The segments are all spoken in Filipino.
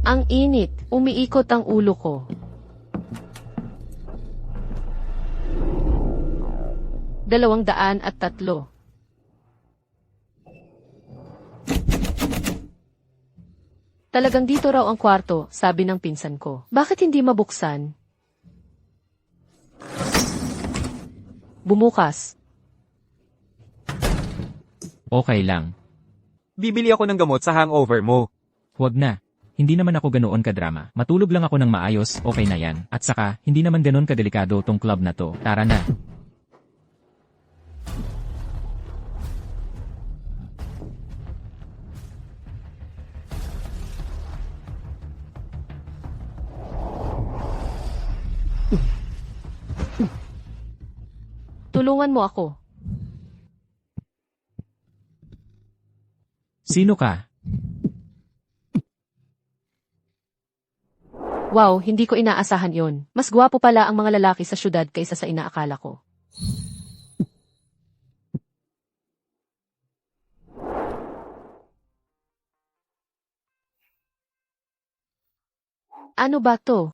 Ang init, umiikot ang ulo ko. $203. Talagang dito raw ang kwarto, sabi ng pinsan ko. Bakit hindi mabuksan? Bumukas. Okay lang. Bibili ako ng gamot sa hangover mo. Huwag na. Hindi naman ako ganoon kadrama. Matulog lang ako ng maayos, okay na yan. At saka, hindi naman ganoon kadelikado tong club na to. Tara na. Tulungan mo ako. Sino ka? Wow, hindi ko inaasahan yon. Mas gwapo pala ang mga lalaki sa syudad kaysa sa inaakala ko. Ano ba to?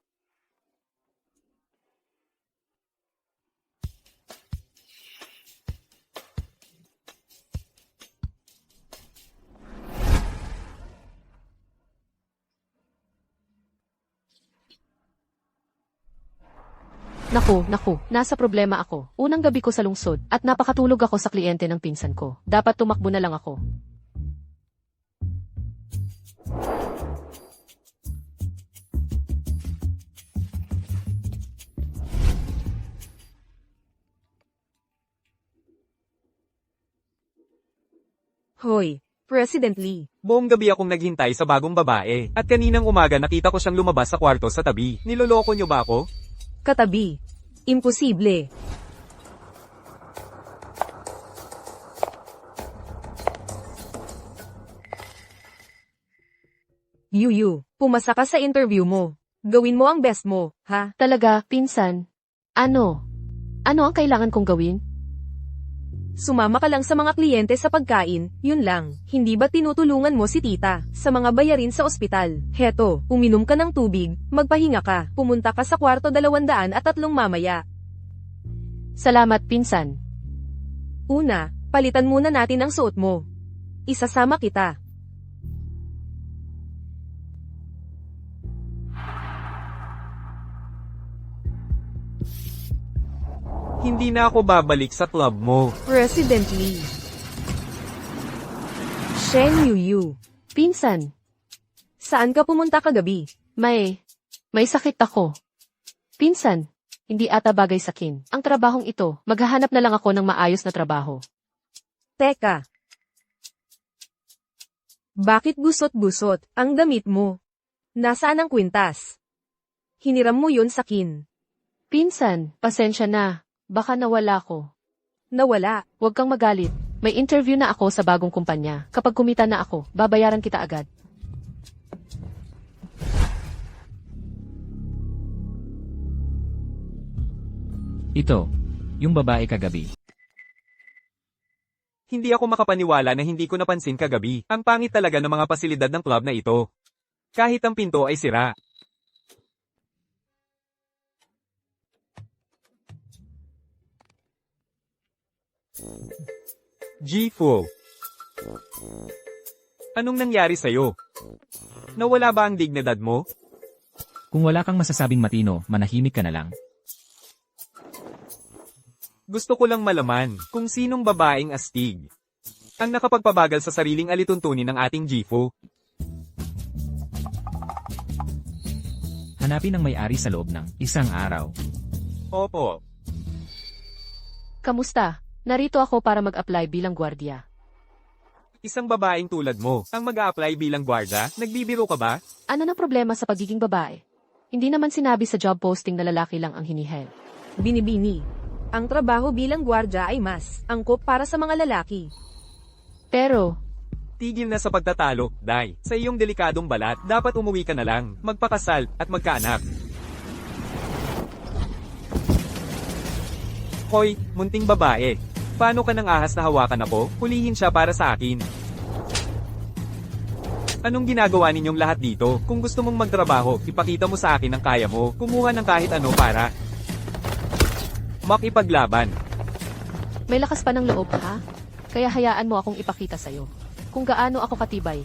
Naku, nasa problema ako. Unang gabi ko sa lungsod, at napakatulog ako sa kliyente ng pinsan ko. Dapat tumakbo na lang ako. Hoy, President Lee. Buong gabi akong naghintay sa bagong babae. At kaninang umaga nakita ko siyang lumabas sa kwarto sa tabi. Niloloko niyo ba ako? Katabi. Imposible. Yuyu, pumasa ka sa interview mo. Gawin mo ang best mo, ha? Talaga, pinsan? Ano? Ano ang kailangan kong gawin? Sumama ka lang sa mga kliyente sa pagkain, yun lang. Hindi ba tinutulungan mo si tita sa mga bayarin sa ospital? Heto, uminom ka ng tubig, magpahinga ka, pumunta ka sa kwarto 203 mamaya. Salamat, pinsan. Una, palitan muna natin ang suot mo. Isasama kita. Hindi na ako babalik sa club mo. President Lee. Shen Yuyu. Pinsan, Saan ka pumunta kagabi? may sakit ako. Pinsan, hindi ata bagay sa akin. Ang trabahong ito, maghahanap na lang ako ng maayos na trabaho. Teka. Bakit gusot-gusot ang damit mo? Nasaan ang kwintas? Hiniram mo yun sa kin. Pinsan, pasensya na. Baka nawala ko. Nawala. Huwag kang magalit. May interview na ako sa bagong kumpanya. Kapag kumita na ako, babayaran kita agad. Ito. Yung babae kagabi. Hindi ako makapaniwala na hindi ko napansin kagabi. Ang pangit talaga ng mga pasilidad ng club na ito. Kahit ang pinto ay sira. G-Fu. Anong nangyari sa'yo? Nawala ba ang dignidad mo? Kung wala kang masasabing matino, manahimik ka na lang. Gusto ko lang malaman kung sinong babaeng astig ang nakapagpabagal sa sariling alituntunin ng ating G-Fu. Hanapin ang may-ari sa loob ng isang araw. Opo. Kamusta? Narito ako para mag-apply bilang gwardiya. Isang babaeng tulad mo ang mag-a-apply bilang gwarda? Nagbibiro ka ba? Ano na problema sa pagiging babae? Hindi naman sinabi sa job posting na lalaki lang ang hinihel. Binibini. Ang trabaho bilang gwardya ay mas angkop para sa mga lalaki. Pero, Tigil na sa pagtatalo, Day. Sa iyong delikadong balat, dapat umuwi ka na lang, magpakasal, at magkaanak. Hoy, munting babae. Paano ka nang ahas na hawakan ako? Hulihin siya para sa akin. Anong ginagawa ninyong lahat dito? Kung gusto mong magtrabaho, ipakita mo sa akin ang kaya mo. Kumuha ng kahit ano para makipaglaban. May lakas pa ng loob, ha? Kaya hayaan mo akong ipakita sa'yo kung gaano ako katibay.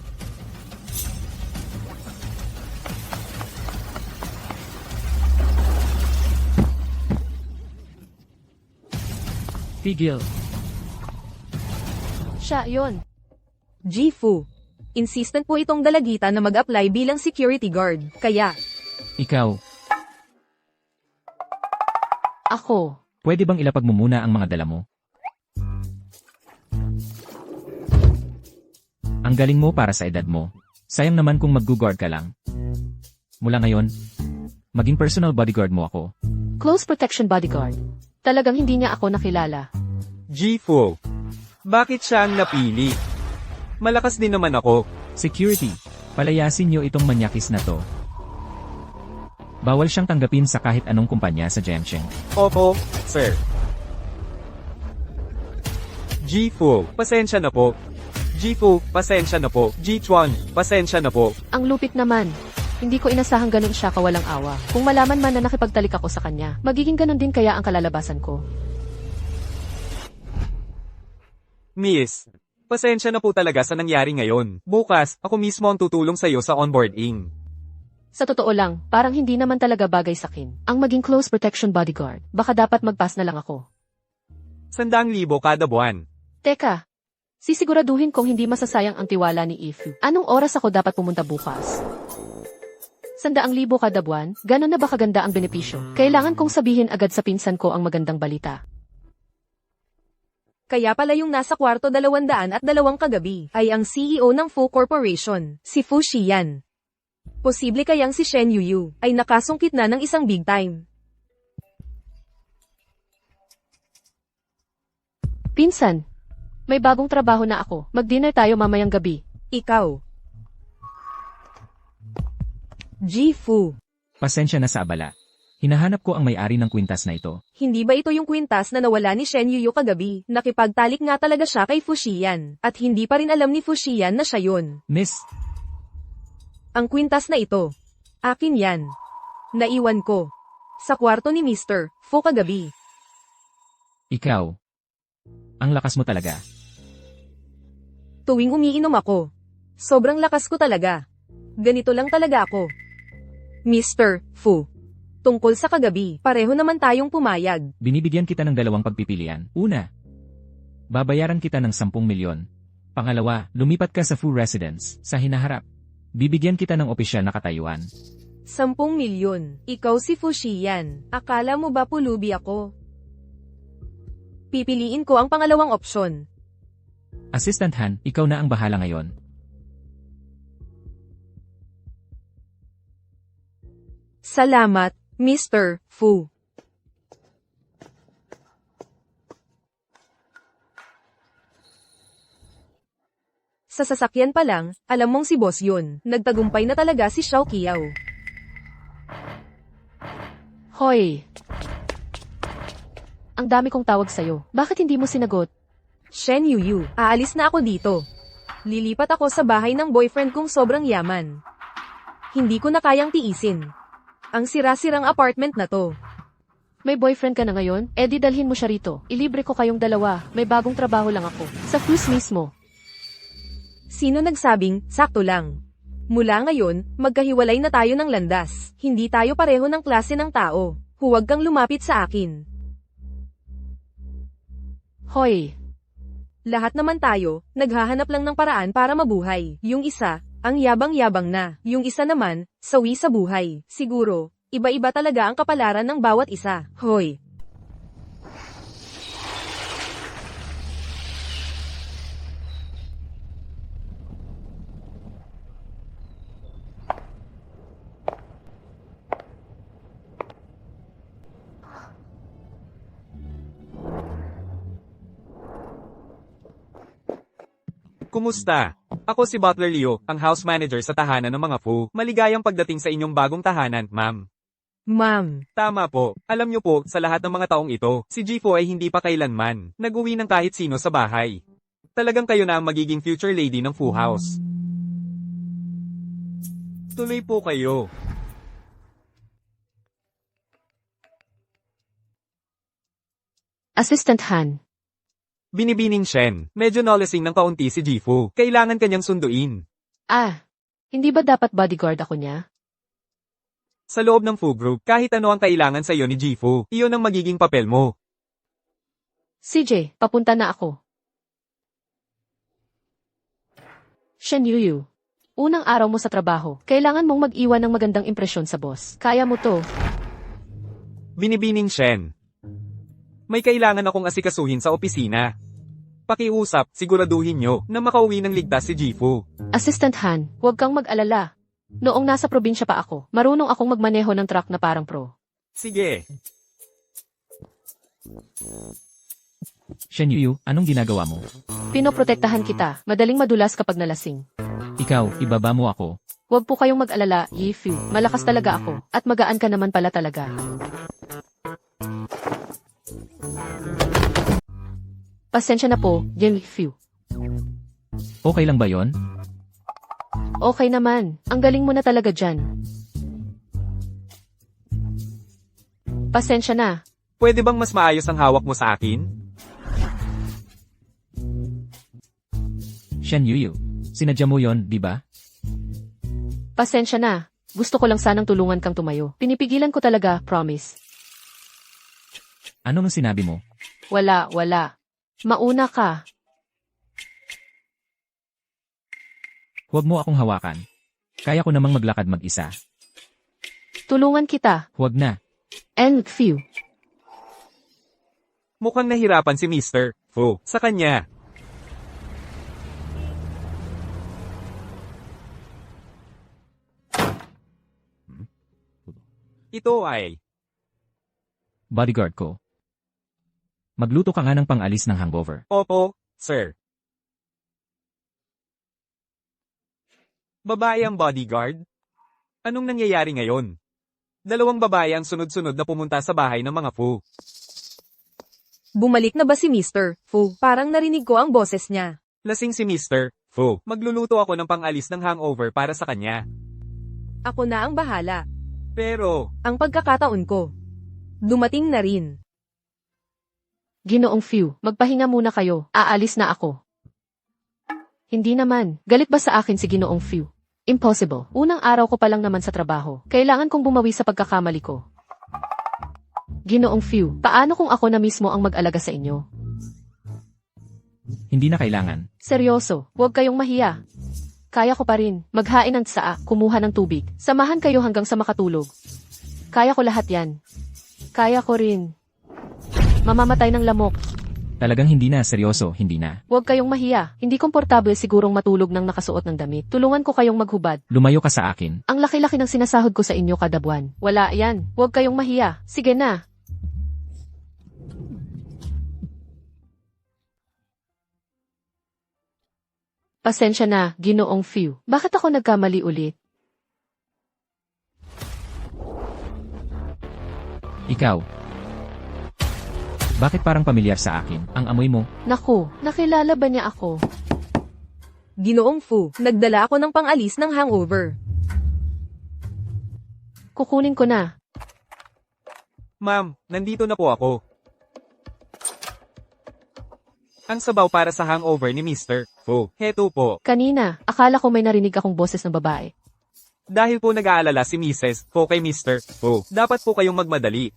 Tigil. Siya, yon. Jifu. Insistent po itong dalagita na mag-apply bilang security guard. Kaya, Ikaw, Ako. pwede bang ilapag mo muna ang mga dala mo? Ang galing mo para sa edad mo. Sayang naman kung mag-guard ka lang. Mula ngayon, maging personal bodyguard mo ako. Close protection bodyguard. Talagang hindi niya ako nakilala. G-Fu. Bakit siya ang napili? Malakas din naman ako. Security, palayasin niyo itong manyakis na to. Bawal siyang tanggapin sa kahit anong kumpanya sa Genshin. Opo, sir. G-Fu, pasensya na po. G-Fu, pasensya na po. G-Chuan, pasensya na po. Ang lupit naman. Hindi ko inasahang ganun siya kawalang awa. Kung malaman man na nakipagtalik ako sa kanya, magiging ganun din kaya ang kalalabasan ko. Miss, pasensya na po talaga sa nangyari ngayon. Bukas, ako mismo ang tutulong sa'yo sa onboarding. Sa totoo lang, parang hindi naman talaga bagay sa akin ang maging close protection bodyguard. Baka dapat mag-pass na lang ako. 100,000 kada buwan. Teka, sisiguraduhin kong hindi masasayang ang tiwala ni Ifu. Anong oras ako dapat pumunta bukas? 100,000 kada buwan? Ganon na ba kaganda ang benepisyo? Kailangan kong sabihin agad sa pinsan ko ang magandang balita. kaya pala yung nasa kwarto 202 kagabi ay ang CEO ng Fu Corporation, si Fu Xian. Posible kayang si Shen Yuyu ay nakasungkit na ng isang big time. Pinsan, may bagong trabaho na ako. Mag-dinner tayo mamayang gabi. Ikaw. Jifu. Pasensya na sa abala. Hinahanap ko ang may-ari ng kwintas na ito. Hindi ba ito yung kwintas na nawala ni Shen Yuyu kagabi? Nakipagtalik nga talaga siya kay Fu Xian. At hindi pa rin alam ni Fu Xian na siya yun. Miss, Ang kwintas na ito. Akin yan. Naiwan ko. Sa kwarto ni Mr. Fu kagabi. ikaw. Ang lakas mo talaga. Tuwing umiinom ako. Sobrang lakas ko talaga. Ganito lang talaga ako. Mr. Fu. Tungkol sa kagabi, pareho naman tayong pumayag. Binibigyan kita ng dalawang pagpipilian. Una, babayaran kita ng 10 milyon. Pangalawa, lumipat ka sa Fu Residence, sa hinaharap. Bibigyan kita ng opisyal na katayuan. 10 milyon. Ikaw si Fu Xian. Akala mo ba pulubi ako? Pipiliin ko ang pangalawang opsyon. Assistant Han, ikaw na ang bahala ngayon. Salamat, Mr. Fu. Sa sasakyan pa lang, alam mong si boss yun. Nagtagumpay na talaga si Xiao Qiao. Hoy! Ang dami kong tawag sa'yo. Bakit hindi mo sinagot? Shen Yuyu, aalis na ako dito. Lilipat ako sa bahay ng boyfriend kong sobrang yaman. Hindi ko na kayang tiisin. Ang sira-sirang apartment na to. May boyfriend ka na ngayon? Eh di dalhin mo siya rito. Ilibre ko kayong dalawa. May bagong trabaho lang ako. Sa cruise mismo. Sino nagsabing, sakto lang? Mula ngayon, magkahiwalay na tayo ng landas. Hindi tayo pareho ng klase ng tao. Huwag kang lumapit sa akin. Hoy! Lahat naman tayo, naghahanap lang ng paraan para mabuhay. Yung isa, ang yabang-yabang na. Yung isa naman, sawi sa buhay. Siguro, iba-iba talaga ang kapalaran ng bawat isa. Hoy! Kumusta? Ako si Butler Leo, ang house manager sa tahanan ng mga Fu. Maligayang pagdating sa inyong bagong tahanan, ma'am. Ma'am, Tama po. Alam niyo po, sa lahat ng mga taong ito, si G4 ay hindi pa kailanman nag-uwi ng kahit sino sa bahay. Talagang kayo na ang magiging future lady ng Fu House. 100,000 Salamat Tuloy po kayo. Assistant Han. Binibining Shen. Medyo nalasing ng kaunti si Jifu. Kailangan kanyang sunduin. Hindi ba dapat bodyguard ako niya? Sa loob ng Fu Group, kahit ano ang kailangan sa iyo ni Jifu, iyon ang magiging papel mo. CJ, papunta na ako. Shen Yuyu. Unang araw mo sa trabaho, kailangan mong mag-iwan ng magandang impresyon sa boss. Kaya mo to. Binibining Shen. May kailangan akong asikasuhin sa opisina. Pakiusap, siguraduhin nyo na makauwi ng ligtas si Jifu. Assistant Han, huwag kang mag-alala. Noong nasa probinsya pa ako, marunong akong magmaneho ng truck na parang pro. Sige. Shen Yu, anong ginagawa mo? Pinoprotektahan kita, madaling madulas kapag nalasing. Ikaw, ibaba mo ako. Huwag po kayong mag-alala, Yifu. Malakas talaga ako, at magaan ka naman pala talaga. Pasensya na po, Yifu. Okay lang ba yon? Okay naman, ang galing mo na talaga dyan. Pasensya na. Pwede bang mas maayos ang hawak mo sa akin? Shen Yu, sinadya mo yon, di ba? Pasensya na. Gusto ko lang sanang tulungan kang tumayo. Pinipigilan ko talaga, promise. Ano nung sinabi mo? Wala. Mauna ka. Huwag mo akong hawakan. Kaya ko namang maglakad mag-isa. Tulungan kita. Huwag na. And few. Mukhang nahirapan si Mr. Fu sa kanya. Ito ay Bodyguard ko. Magluto ka nga ng pang-alis ng hangover. Opo, sir. Babae ang bodyguard? Anong nangyayari ngayon? Dalawang babae ang sunod-sunod na pumunta sa bahay ng mga Fu. Bumalik na ba si Mr. Fu? Parang narinig ko ang boses niya. Lasing si Mr. Fu. Magluluto ako ng pang-alis ng hangover para sa kanya. Ako na ang bahala. Pero, Ang pagkakataon ko. Dumating na rin. Ginoong few, magpahinga muna kayo. Aalis na ako. Hindi naman. Galit ba sa akin si Ginoong few? Impossible. Unang araw ko pa lang naman sa trabaho. Kailangan kong bumawi sa pagkakamali ko. Ginoong few, paano kung ako na mismo ang mag-alaga sa inyo? Hindi na kailangan. Seryoso, huwag kayong mahiya. Kaya ko pa rin. Maghain ng tsaa, kumuha ng tubig. Samahan kayo hanggang sa makatulog. Kaya ko lahat yan. Kaya ko rin. Mamamatay ng lamok. Talagang hindi na, seryoso, hindi na. Huwag kayong mahiya. Hindi komportable sigurong matulog ng nakasuot ng damit. Tulungan ko kayong maghubad. Lumayo ka sa akin. Ang laki-laki ng sinasahod ko sa inyo kada buwan. Wala yan. Huwag kayong mahiya. Sige na. Pasensya na, Ginoong Few. Bakit ako nagkamali ulit? Ikaw. Bakit parang pamilyar sa akin? Ang amoy mo? Naku, nakilala ba niya ako? Ginoong Fu, nagdala ako ng pang-alis ng hangover. Kukunin ko na. ma'am, nandito na po ako. Ang sabaw para sa hangover ni Mr. Fu. Heto po. Kanina, akala ko may narinig akong boses ng babae. Dahil po nag-aalala si Mrs. Fu kay Mr. Fu, dapat po kayong magmadali.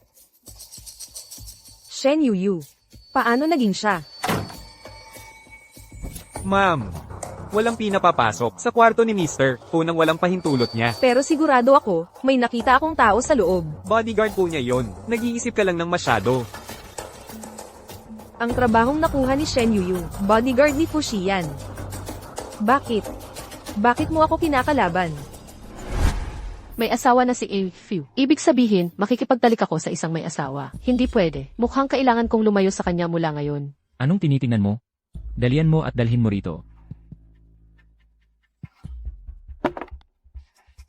Shen Yuyu. Paano naging siya? Ma'am, walang pinapapasok sa kwarto ni Mr. Fu nang walang pahintulot niya. Pero sigurado ako, may nakita akong tao sa loob. Bodyguard po niya yon. Nag-iisip ka lang ng masyado. Ang trabahong nakuha ni Shen Yuyu, bodyguard ni Fu Xian. Bakit? Bakit mo ako kinakalaban? May asawa na si A. Few. Ibig sabihin, makikipagtalik ako sa isang may asawa. Hindi pwede. Mukhang kailangan kong lumayo sa kanya mula ngayon. Anong tinitingnan mo? Dalian mo at dalhin mo rito.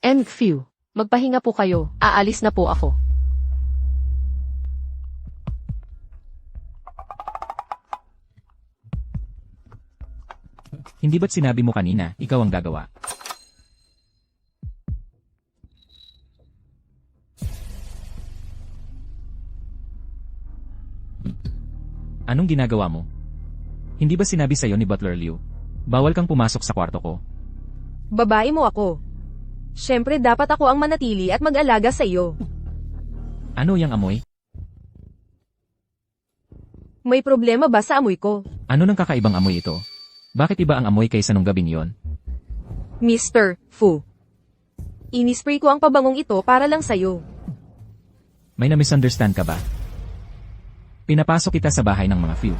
And Few, magpahinga po kayo. Aalis na po ako. Hindi ba't sinabi mo kanina, ikaw ang gagawa? Anong ginagawa mo? Hindi ba sinabi sa'yo ni Butler Liu? Bawal kang pumasok sa kwarto ko. Babae mo ako. Siyempre dapat ako ang manatili at mag-alaga sa iyo. Ano yang amoy? May problema ba sa amoy ko? Ano nang kakaibang amoy ito? Bakit iba ang amoy kaysa nung gabing yon? Mr. Fu. Inispray ko ang pabangong ito para lang sa'yo. May na-misunderstand ka ba? Pinapasok kita sa bahay ng mga Fu.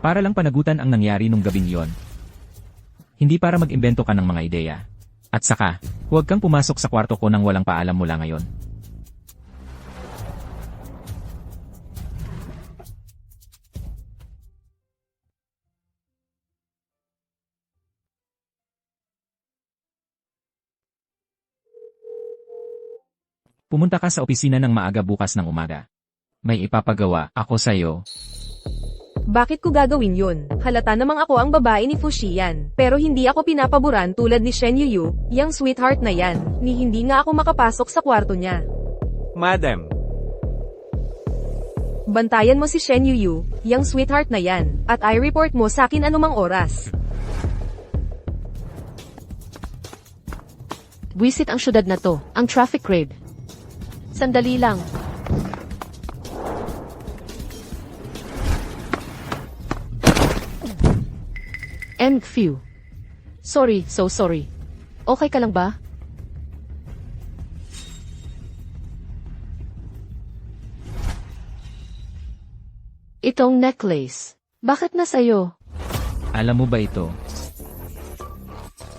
Para lang panagutan ang nangyari nung gabing yon. Hindi para mag-imbento ka ng mga ideya. At saka, huwag kang pumasok sa kwarto ko nang walang paalam mula ngayon. Pumunta ka sa opisina ng maaga bukas ng umaga. May ipapagawa ako sa'yo. Bakit ko gagawin yun? Halata namang ako ang babae ni Fuxian. Pero hindi ako pinapaboran tulad ni Shen Yuyu, yang sweetheart na yan. Ni hindi nga ako makapasok sa kwarto niya. Madam, Bantayan mo si Shen Yuyu, yang sweetheart na yan. At i-report mo sa akin anumang oras. Buwisit ang syudad na to, ang traffic raid. Sandali lang. Few. Sorry, so sorry. Okay ka lang ba? Itong necklace. Bakit na sa'yo? Alam mo ba ito?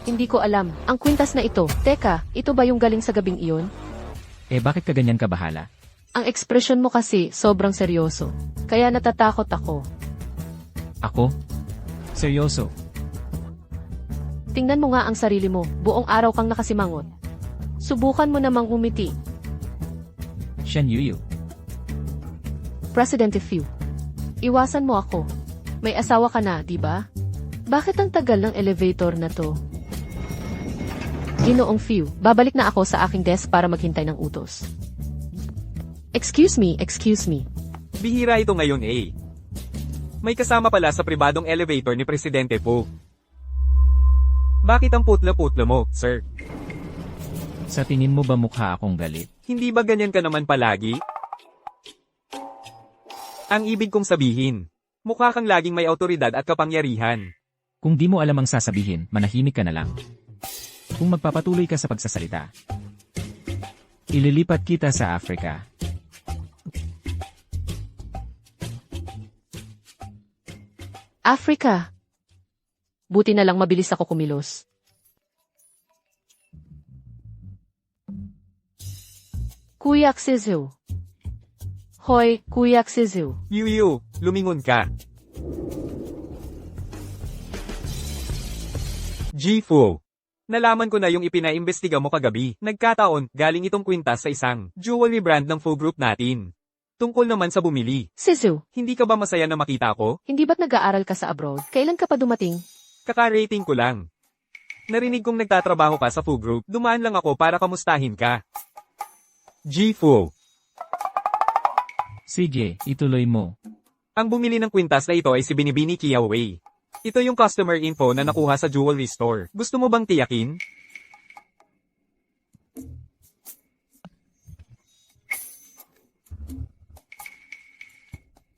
Hindi ko alam. Ang kwintas na ito. Teka, ito ba yung galing sa gabing iyon? Bakit ka ganyan kabahala? Ang ekspresyon mo kasi sobrang seryoso. Kaya natatakot ako. Ako? Seryoso? Tingnan mo nga ang sarili mo. Buong araw kang nakasimangot. Subukan mo namang umiti. Shen Yuyu. Presidente Few. Iwasan mo ako. May asawa ka na, di ba? Bakit ang tagal ng elevator na to? Ginoong Few, babalik na ako sa aking desk para maghintay ng utos. Excuse me. bihira ito ngayon eh. May kasama pala sa pribadong elevator ni Presidente Po. Bakit ang putla-putla mo, sir? Sa tingin mo ba mukha akong galit? Hindi ba ganyan ka naman palagi? Ang ibig kong sabihin, mukha kang laging may autoridad at kapangyarihan. Kung di mo alam ang sasabihin, manahimik ka na lang. Kung magpapatuloy ka sa pagsasalita, ililipat kita sa Africa. Africa. Buti na lang mabilis ako kumilos. Kuya Xizu. Hoy, Kuya Xizu. Yuyu, lumingon ka. Jifu. Nalaman ko na yung ipinaimbestiga mo kagabi. Nagkataon, galing itong kwintas sa isang jewelry brand ng full group natin. Tungkol naman sa bumili. Xizu, Hindi ka ba masaya na makita ko? hindi ba't nag-aaral ka sa abroad? Kailan ka pa dumating? Kaka-rating ko lang. Narinig kong nagtatrabaho ka sa full group. Dumaan lang ako para kamustahin ka. Jifu. Sige, ituloy mo. Ang bumili ng kwintas na ito ay si Binibini Kiawei. Ito yung customer info na nakuha sa jewelry store. Gusto mo bang tiyakin?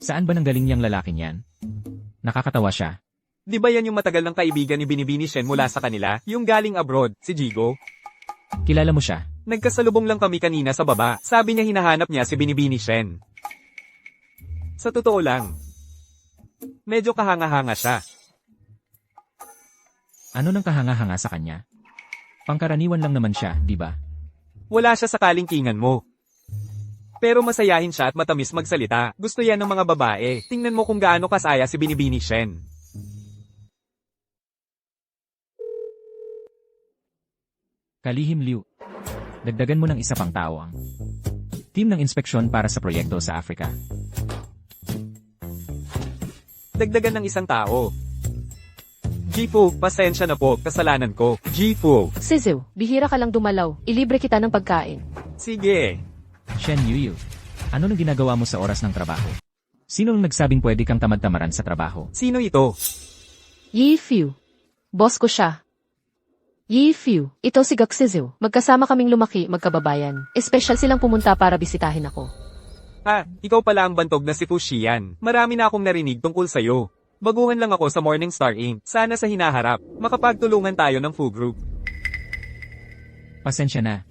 Saan ba nanggaling niyang lalaking yan? Nakakatawa siya. Di ba yan yung matagal ng kaibigan ni Binibini Shen mula sa kanila? Yung galing abroad, si Jigo? Kilala mo siya? Nagkasalubong lang kami kanina sa baba. Sabi niya hinahanap niya si Binibini Shen. Sa totoo lang, medyo kahanga-hanga siya. Ano nang kahanga-hanga sa kanya? Pangkaraniwan lang naman siya, di ba? Wala siya sa kalingkingan mo. Pero masayahin siya at matamis magsalita. Gusto yan ng mga babae. Tingnan mo kung gaano kasaya si Binibini Shen. Kalihim Liu. Dagdagan mo ng isa pang tao ang team ng inspeksyon para sa proyekto sa Africa. Dagdagan ng isang tao. Jifu, pasensya na po, kasalanan ko. Jifu. Xizu, bihira ka lang dumalaw. Ilibre kita ng pagkain. Sige. Shen Yuyu. Ano nang ginagawa mo sa oras ng trabaho? Sinong nagsabing pwede kang tamad-tamaran sa trabaho? Sino ito? Yi Fu. Boss ko siya. Yi Fu. Ito si Gaxizu. Magkasama kaming lumaki, magkababayan. Espesyal silang pumunta para bisitahin ako. Ikaw pala ang bantog na si Fuxian. Marami na akong narinig tungkol sa'yo. Baguhan lang ako sa Morningstar Inc. Sana sa hinaharap, makapagtulungan tayo ng Fu Group. Pasensya na.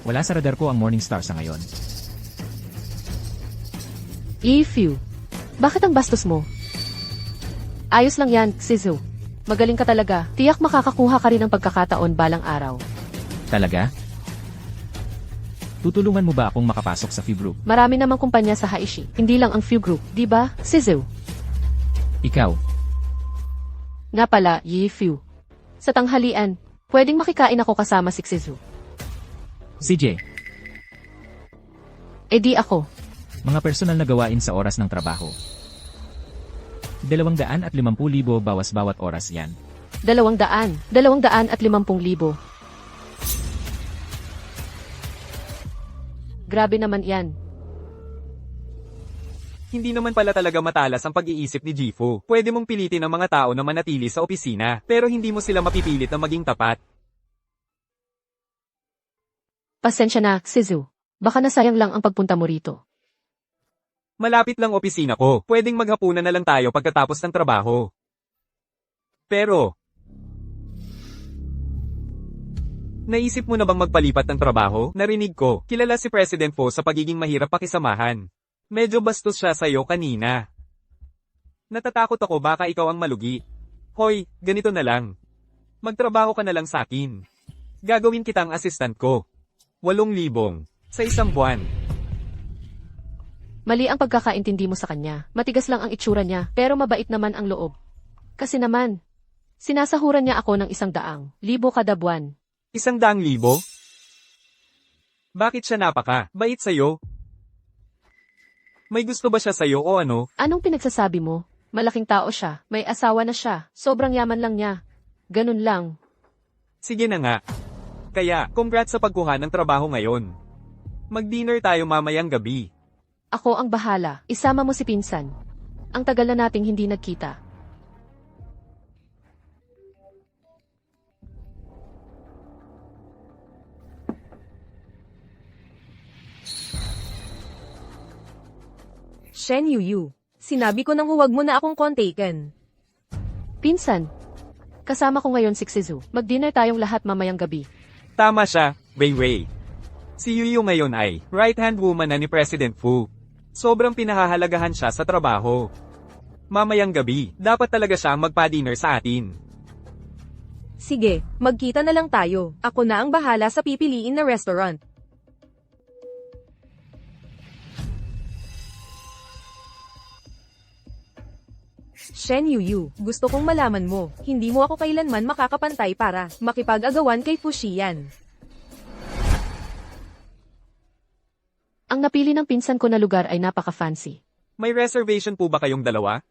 Wala sa radar ko ang Morningstar sa ngayon. Yi Fu. Bakit ang bastos mo? Ayos lang yan, Xizu. Magaling ka talaga. Tiyak makakakuha ka rin ng pagkakataon balang araw. Talaga? Tutulungan mo ba akong makapasok sa Fu Group? Marami namang kumpanya sa Haishi. Hindi lang ang Fu Group, di ba, Xizu? Ikaw, Nga pala, Yi Fu. Sa tanghalian, pwedeng makikain ako kasama si Xizu. CJ, E di ako. mga personal na gawain sa oras ng trabaho. 250,000 bawas bawat oras yan. 250,000. Grabe naman yan. Hindi naman pala talaga matalas ang pag-iisip ni Jifu. Pwede mong pilitin ang mga tao na manatili sa opisina, pero hindi mo sila mapipilit na maging tapat. Pasensya na, Xizu. Baka nasayang lang ang pagpunta mo rito. Malapit lang opisina ko. Pwedeng maghapunan na lang tayo pagkatapos ng trabaho. Pero, naisip mo na bang magpalipat ng trabaho? Narinig ko, kilala si President Fo sa pagiging mahirap pakisamahan. Medyo bastos siya sa'yo kanina. Natatakot ako baka ikaw ang malugi. Hoy, ganito na lang. Magtrabaho ka na lang sa akin. Gagawin kitang assistant ko. 8,000 sa isang buwan. Mali ang pagkakaintindi mo sa kanya. Matigas lang ang itsura niya, pero mabait naman ang loob. Kasi naman, sinasahuran niya ako ng 100,000 kada buwan. 100,000? Bakit siya bait sa'yo? May gusto ba siya sa'yo o ano? Anong pinagsasabi mo? Malaking tao siya, may asawa na siya, sobrang yaman lang niya. Ganun lang. Sige na nga. Kaya, congrats sa pagkuha ng trabaho ngayon. Mag-dinner tayo mamayang gabi. Ako ang bahala, isama mo si Pinsan. Ang tagal na nating hindi nagkita. Shen Yuyu. Sinabi ko nang huwag mo na akong kontaken. Pinsan, kasama ko ngayon si Xizu. Mag-dinner tayong lahat mamayang gabi. Tama siya, Wei. Si Yuyu ngayon ay right-hand woman na ni President Fu. Sobrang pinahahalagahan siya sa trabaho. Mamayang gabi, dapat talaga siya magpa-dinner sa atin. Sige, magkita na lang tayo. Ako na ang bahala sa pipiliin na restaurant. Shen Yuyu, gusto kong malaman mo, hindi mo ako kailanman makakapantay para makipag-agawan kay Fuxian. Ang napili ng pinsan ko na lugar ay napaka-fancy. May reservation po ba kayong dalawa?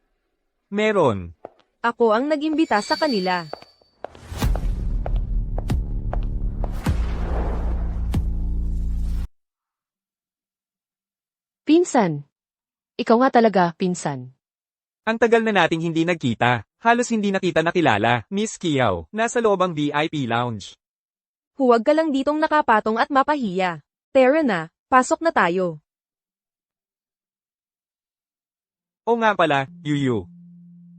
Meron. Ako ang nag-imbita sa kanila. Pinsan! Ikaw nga talaga, pinsan. Ang tagal na nating hindi nagkita. Halos hindi na kita nakilala. Miss Kiao, nasa loob ang VIP lounge. Huwag ka lang ditong nakapatong at mapahiya. Tara na, pasok na tayo. O nga pala, Yuyu.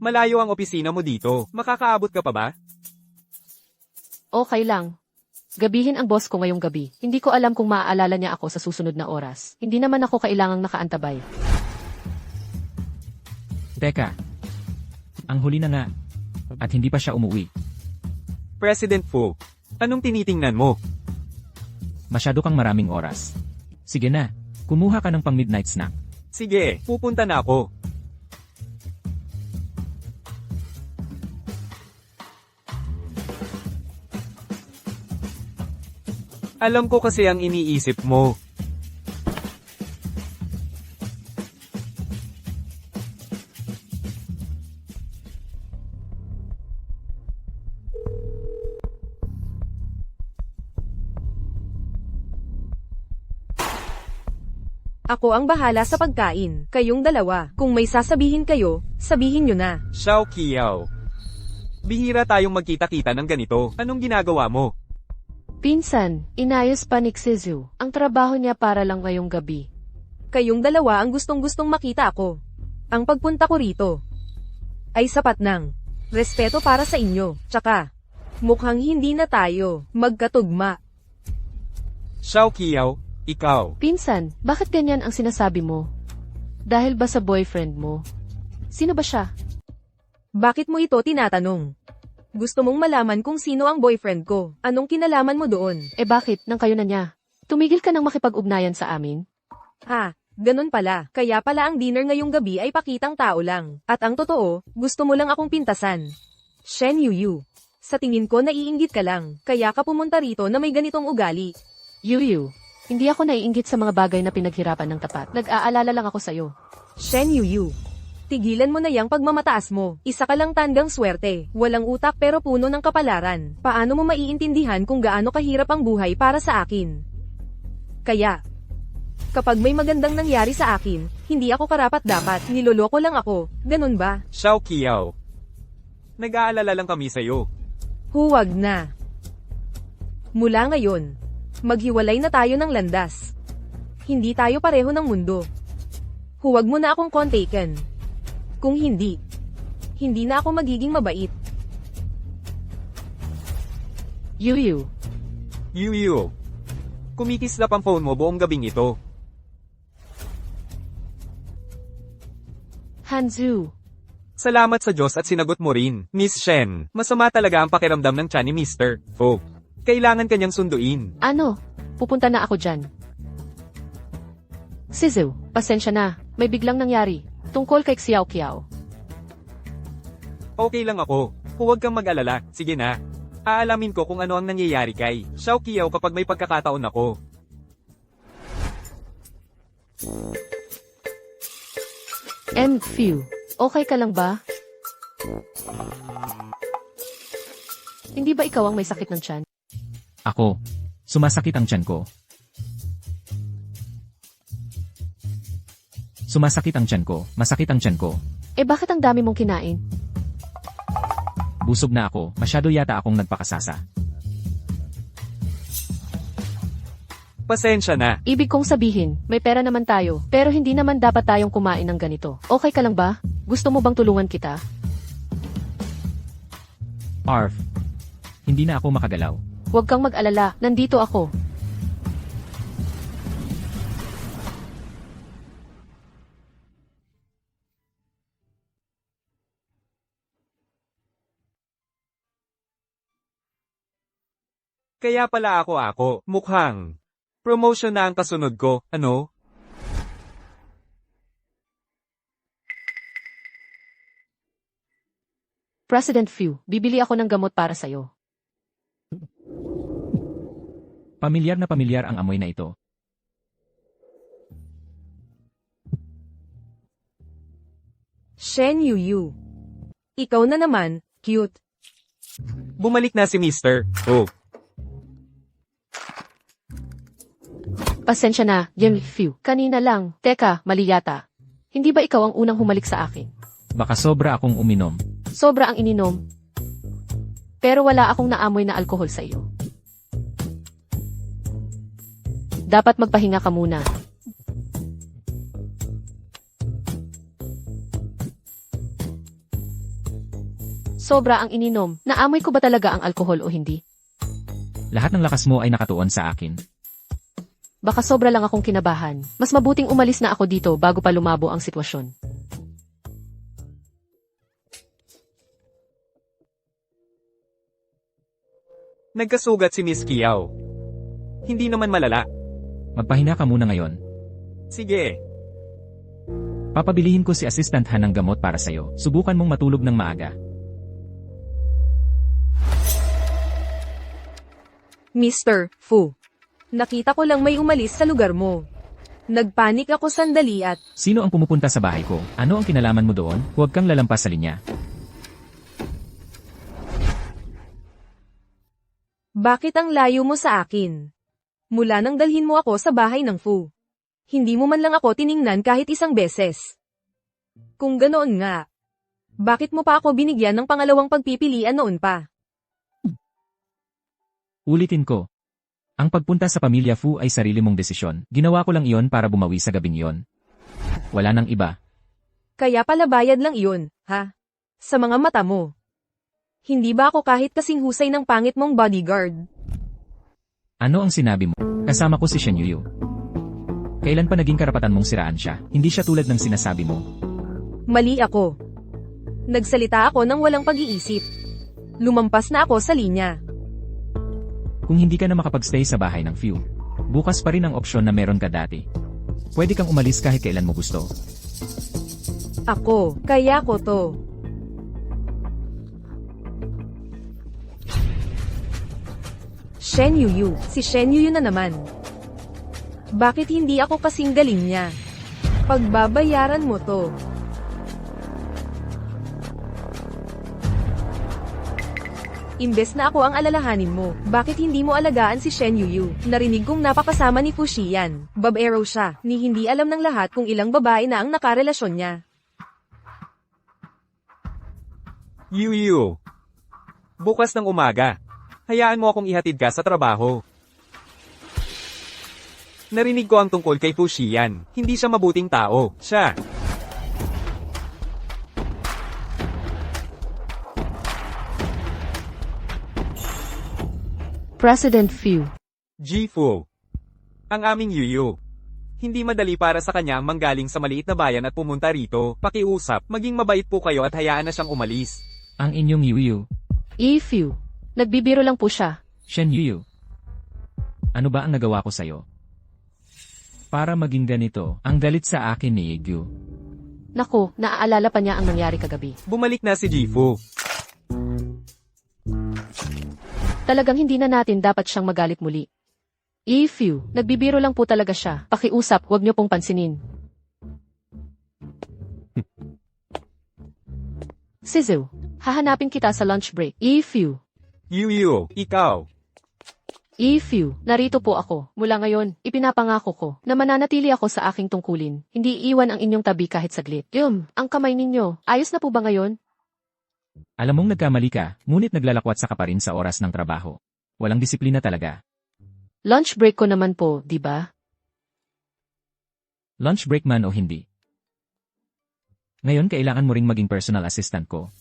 Malayo ang opisina mo dito. Makakaabot ka pa ba? Okay lang. Gabihin ang boss ko ngayong gabi. Hindi ko alam kung maaalala niya ako sa susunod na oras. Hindi naman ako kailangang nakaantabay. Teka. Ang huli na nga. At hindi pa siya umuwi. President Fu, anong tinitingnan mo? Masyado kang maraming oras. Sige na, kumuha ka ng pang midnight snack. Sige, pupunta na ako. Alam ko kasi ang iniisip mo. Ako ang bahala sa pagkain. Kayong dalawa, kung may sasabihin kayo, sabihin nyo na. Xiao Qiao. Bihira tayong magkita-kita ng ganito. Anong ginagawa mo? Pinsan, inayos pa ni Xizu. Ang trabaho niya para lang ngayong gabi. Kayong dalawa ang gustong-gustong makita ako. Ang pagpunta ko rito ay sapat ng respeto para sa inyo. Tsaka, mukhang hindi na tayo magkatugma. Xiao Qiao, ikaw. Pinsan, bakit ganyan ang sinasabi mo? Dahil ba sa boyfriend mo? Sino ba siya? Bakit mo ito tinatanong? Gusto mong malaman kung sino ang boyfriend ko. Anong kinalaman mo doon? Eh bakit, nang kayo na niya? Tumigil ka nang makipag-ugnayan sa amin? Ganun pala. Kaya pala ang dinner ngayong gabi ay pakitang tao lang. At ang totoo, gusto mo lang akong pintasan. Shen Yuyu. Sa tingin ko naiinggit ka lang. Kaya ka pumunta rito na may ganitong ugali. Yuyu, hindi ako naiinggit sa mga bagay na pinaghirapan ng tapat. Nag-aalala lang ako sa'yo. Shen Yuyu. Tigilan mo na yang pagmamataas mo. Isa ka lang tandang swerte. Walang utak pero puno ng kapalaran. Paano mo maiintindihan kung gaano kahirap ang buhay para sa akin? Kaya, kapag may magandang nangyari sa akin, hindi ako karapat-dapat. Niloloko lang ako. Ganun ba? Xiao Qiao. Nag-aalala lang kami sa'yo. Huwag na. Mula ngayon, maghiwalay na tayo ng landas. Hindi tayo pareho ng mundo. Huwag mo na akong kontaken. Kung hindi, hindi na ako magiging mabait. Yuyu, Yuyu. Kumikislap ang phone mo buong gabing ito. Hanzu. Salamat sa Diyos at sinagot mo rin, Miss Shen. Masama talaga ang pakiramdam ng tiyan ni Mr. Fu. Kailangan kanyang sunduin. Ano? Pupunta na ako dyan. Xizu, pasensya na. May biglang nangyari. Tungkol kay Xiao Qiao. Okay lang ako. Huwag kang mag-alala. Sige na. Aalamin ko kung ano ang nangyayari kay Xiao Qiao kapag may pagkakataon ako. Few, okay ka lang ba? Hindi ba ikaw ang may sakit ng tiyan? Ako. Sumasakit ang tiyan ko. Sumasakit ang tiyan ko. Masakit ang tiyan ko. Eh bakit ang dami mong kinain? Busog na ako. Masyado yata akong nagpakasasa. Pasensya na. Ibig kong sabihin, may pera naman tayo, pero hindi naman dapat tayong kumain ng ganito. Okay ka lang ba? Gusto mo bang tulungan kita? Arf. Hindi na ako makagalaw. Huwag kang mag-alala, nandito ako. Kaya pala ako. Mukhang. Promotion na ang kasunod ko, ano? President Few, bibili ako ng gamot para sa'yo. Pamilyar na pamilyar ang amoy na ito. Shen Yuyu. Ikaw na naman, cute. Bumalik na si Mr. Fu. Pasensya na, Few. Kanina lang. Teka, mali yata. Hindi ba ikaw ang unang humalik sa akin? Baka sobra akong uminom. Sobra ang ininom. Pero wala akong naamoy na alkohol sa iyo. Dapat magpahinga ka muna. Sobra ang ininom. Naamoy ko ba talaga ang alkohol o hindi? Lahat ng lakas mo ay nakatuon sa akin. Baka sobra lang akong kinabahan. Mas mabuting umalis na ako dito bago pa lumabo ang sitwasyon. Nagkasugat si Miss Qiao. Hindi naman malala. Magpahinga ka muna ngayon. Sige. Papabilihin ko si Assistant Han ng gamot para sa'yo. Subukan mong matulog ng maaga. Mr. Fu. Nakita ko lang may umalis sa lugar mo. Nagpanik ako sandali at Sino ang pumupunta sa bahay ko? Ano ang kinalaman mo doon? Huwag kang lalampas sa linya. bakit ang layo mo sa akin? Mula nang dalhin mo ako sa bahay ng Fu. Hindi mo man lang ako tiningnan kahit isang beses. Kung ganoon nga, bakit mo pa ako binigyan ng pangalawang pagpipilian noon pa? Ulitin ko. Ang pagpunta sa pamilya Fu ay sarili mong desisyon. Ginawa ko lang iyon para bumawi sa gabing iyon. Wala nang iba. Kaya pala bayad lang iyon, ha? Sa mga mata mo. Hindi ba ako kahit kasing husay ng pangit mong bodyguard? Ano ang sinabi mo? Kasama ko si Shen Yuyu. Kailan pa naging karapatan mong siraan siya? Hindi siya tulad ng sinasabi mo. Mali ako. Nagsalita ako ng walang pag-iisip. Lumampas na ako sa linya. Kung hindi ka na makapagstay sa bahay ng Fu, bukas pa rin ang opsyon na meron ka dati. Pwede kang umalis kahit kailan mo gusto. Ako, kaya ko to. Shen Yuyu, si Shen Yuyu na naman. Bakit hindi ako kasing galing niya? Pagbabayaran mo to. Imbes na ako ang alalahanin mo, bakit hindi mo alagaan si Shen Yuyu? Narinig kong napakasama ni Fu Xian. Babaero siya, ni hindi alam ng lahat kung ilang babae na ang nakarelasyon niya. Yuyu. Bukas ng umaga. Hayaan mo akong ihatid ka sa trabaho. Narinig ko ang tungkol kay Fu Xian. Hindi siya mabuting tao. Siya. President Fu. Ji-Fu. Ang aming Yuyu. Hindi madali para sa kanya ang manggaling sa maliit na bayan at pumunta rito. Pakiusap, maging mabait po kayo at hayaan na siyang umalis. Ang inyong Yuyu, Fu. Nagbibiro lang po siya. Shen Yuyu. Ano ba ang nagawa ko sa'yo? Para maging ganito, ang galit sa akin ni Yegyu. Naku, naaalala pa niya ang nangyari kagabi. Bumalik na si Ji-Fu. Talagang hindi na natin dapat siyang magalit muli. Fu, nagbibiro lang po talaga siya. Pakiusap, huwag niyo pong pansinin. Sizu, hahanapin kita sa lunch break. Fu. Yuyu, ikaw. Fu, narito po ako. Mula ngayon, ipinapangako ko na mananatili ako sa aking tungkulin. Hindi iwan ang inyong tabi kahit saglit. Ang kamay ninyo. Ayos na po ba ngayon? Alam mong nagkamali ka, ngunit naglalakwatsa ka pa rin sa oras ng trabaho. Walang disiplina talaga. Lunch break ko naman po, di ba? Lunch break man o hindi. Ngayon kailangan mo ring maging personal assistant ko.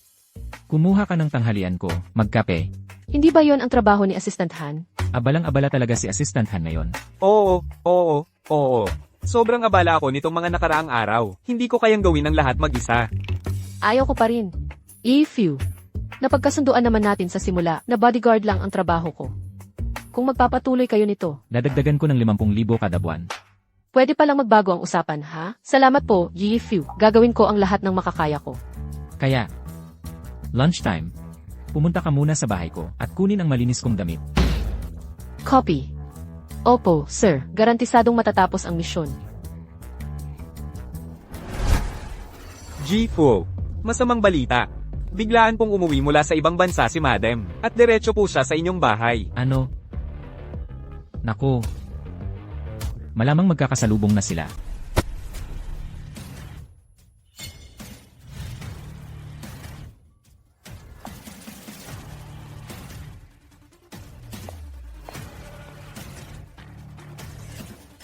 Kumuha ka ng tanghalian ko, magkape. Hindi ba yon ang trabaho ni Assistant Han? Abalang-abala talaga si Assistant Han ngayon. Oo. Sobrang abala ako nitong mga nakaraang araw. Hindi ko kayang gawin ang lahat mag-isa. Ayaw ko pa rin. Fu, napagkasunduan naman natin sa simula na bodyguard lang ang trabaho ko. Kung magpapatuloy kayo nito, Dadagdagan ko ng 50,000 kada buwan. pwede palang magbago ang usapan, ha? Salamat po, Fu. Gagawin ko ang lahat ng makakaya ko. Kaya, lunchtime, pumunta ka muna sa bahay ko at kunin ang malinis kong damit. Copy. Opo, sir. Garantisadong matatapos ang misyon. Ji-Fu. Masamang balita. Biglaan pong umuwi mula sa ibang bansa si Madam, at diretso po siya sa inyong bahay. Ano? Naku. Malamang magkakasalubong na sila.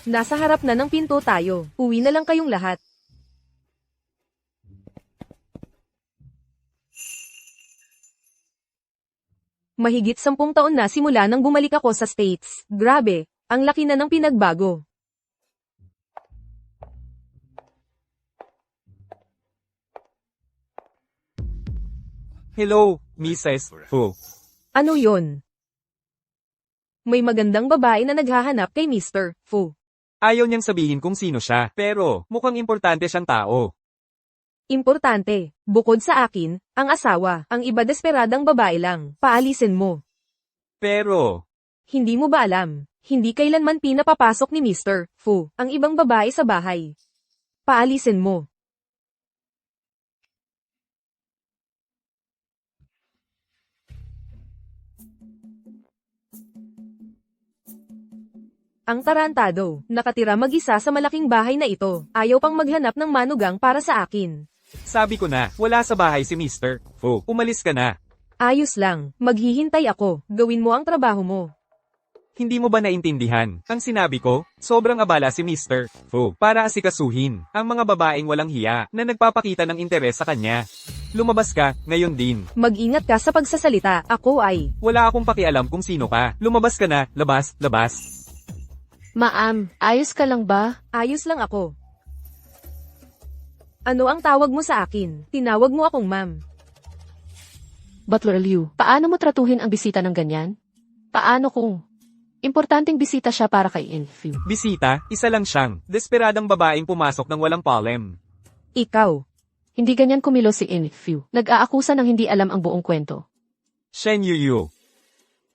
Nasa harap na ng pinto tayo. Uwi na lang kayong lahat. Mahigit 10 taon na simula nang bumalik ako sa States. Grabe, ang laki na ng pinagbago. Hello, Mrs. Fu. Ano yon? May magandang babae na naghahanap kay Mr. Fu. Ayaw niyang sabihin kung sino siya, pero mukhang importante siyang tao. Importante, bukod sa akin, ang asawa, ang iba desperadang babae lang. Paalisin mo. Pero, Hindi mo ba alam? Hindi kailanman pinapapasok ni Mr. Fu ang ibang babae sa bahay. Paalisin mo. Ang tarantado, nakatira mag-isa sa malaking bahay na ito. Ayaw pang maghanap ng manugang para sa akin. Sabi ko na, wala sa bahay si Mr. Fu. Umalis ka na. Ayos lang, maghihintay ako. Gawin mo ang trabaho mo. Hindi mo ba naintindihan? Ang sinabi ko, sobrang abala si Mr. Fu para asikasuhin ang mga babaeng walang hiya na nagpapakita ng interes sa kanya. Lumabas ka, ngayon din. Mag-ingat ka sa pagsasalita. Ako ay... Wala akong pakialam kung sino ka. Lumabas ka na, labas, labas. Ma'am, ayos ka lang ba? Ayos lang ako. Ano ang tawag mo sa akin? Tinawag mo akong ma'am. Butler Liu, paano mo tratuhin ang bisita ng ganyan? Paano kung importanteng bisita siya para kay Infu? Bisita, isa lang siyang desperadang babaeng pumasok ng walang palem. Ikaw. Hindi ganyan kumilo si Infu. Nag-aakusa ng hindi alam ang buong kwento. Shen Yuyu.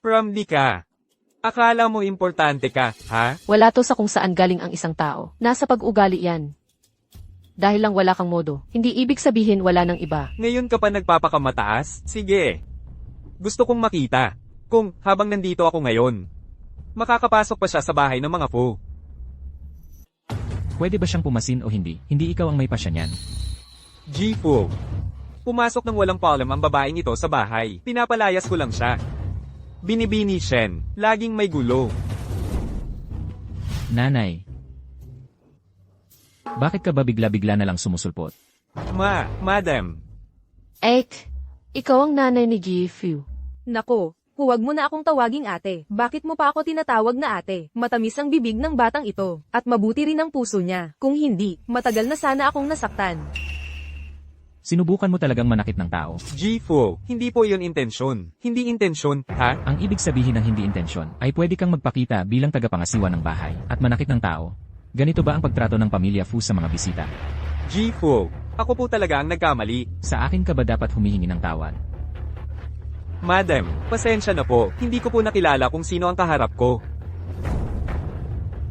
From di ka. Akala mo importante ka, ha? Wala to sa kung saan galing ang isang tao. Nasa pag-ugali yan. Dahil lang wala kang modo, hindi ibig sabihin wala ng iba. Ngayon ka pa nagpapakamataas? Sige. Gusto kong makita. Kung, habang nandito ako ngayon, makakapasok pa siya sa bahay ng mga Fu. Pwede ba siyang pumasin o hindi? Hindi ikaw ang may pasya niyan. G-Fu. Pumasok ng walang palem ang babaeng ito sa bahay. Pinapalayas ko lang siya. Binibini Shen. Laging may gulo. Nanay. Bakit ka ba bigla-bigla na lang sumusulpot? Madam. Ek, ikaw ang nanay ni Gifu. Nako, huwag mo na akong tawaging ate. Bakit mo pa ako tinatawag na ate? Matamis ang bibig ng batang ito. At mabuti rin ang puso niya. Kung hindi, matagal na sana akong nasaktan. Sinubukan mo talagang manakit ng tao. G-Fu. Hindi po yun intensyon. Hindi intensyon, ha? Ang ibig sabihin ng hindi intensyon ay pwede kang magpakita bilang tagapangasiwa ng bahay at manakit ng tao. Ganito ba ang pagtrato ng pamilya Fu sa mga bisita? G-Fu. Ako po talaga ang nagkamali. Sa akin ka ba dapat humihingi ng tawad? Madam, pasensya na po. Hindi ko po nakilala kung sino ang kaharap ko.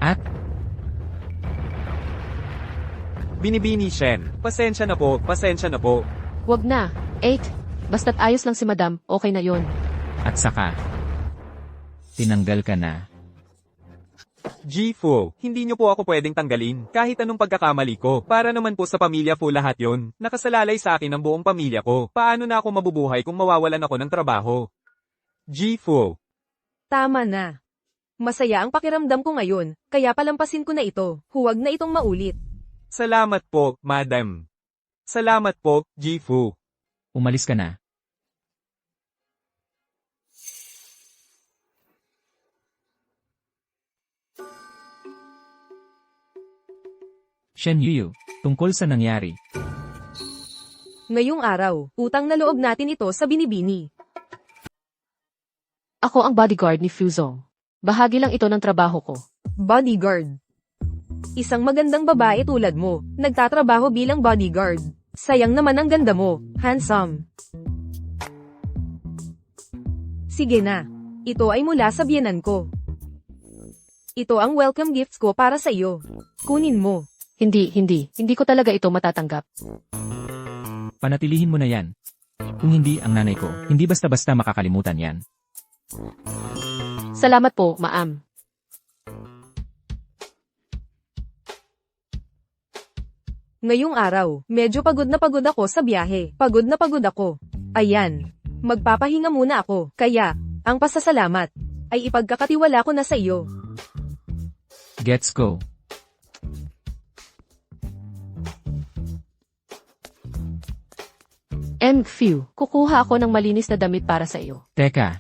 At Binibini Shen. Pasensya na po, pasensya na po. Wag na. Ek, basta't ayos lang si madam, okay na yon. At saka, tinanggal ka na. G-Fu, hindi niyo po ako pwedeng tanggalin, kahit anong pagkakamali ko. Para naman po sa pamilya Fu lahat yon. Nakasalalay sa akin ang buong pamilya ko. Paano na ako mabubuhay kung mawawalan ako ng trabaho? G-Fu. Tama na. Masaya ang pakiramdam ko ngayon, kaya palampasin ko na ito. Huwag na itong maulit. Salamat po, madam. Salamat po, G-Fu. Umalis ka na. Shen Yuyu, tungkol sa nangyari. Ngayong araw, utang na loob natin ito sa binibini. Ako ang bodyguard ni Fuzong. Bahagi lang ito ng trabaho ko. Bodyguard. Isang magandang babae tulad mo, nagtatrabaho bilang bodyguard. Sayang naman ang ganda mo, handsome. Sige na. Ito ay mula sa biyenan ko. Ito ang welcome gifts ko para sa iyo. Kunin mo. Hindi ko talaga ito matatanggap. Panatilihin mo na yan. Kung hindi ang nanay ko, hindi basta-basta makakalimutan yan. Salamat po, ma'am. Ngayong araw, medyo pagod na pagod ako sa biyahe. Pagod na pagod ako. Ayan. Magpapahinga muna ako. Kaya, ang pasasalamat ay ipagkakatiwala ko na sa iyo. Gets go. Few, kukuha ako ng malinis na damit para sa iyo. Teka.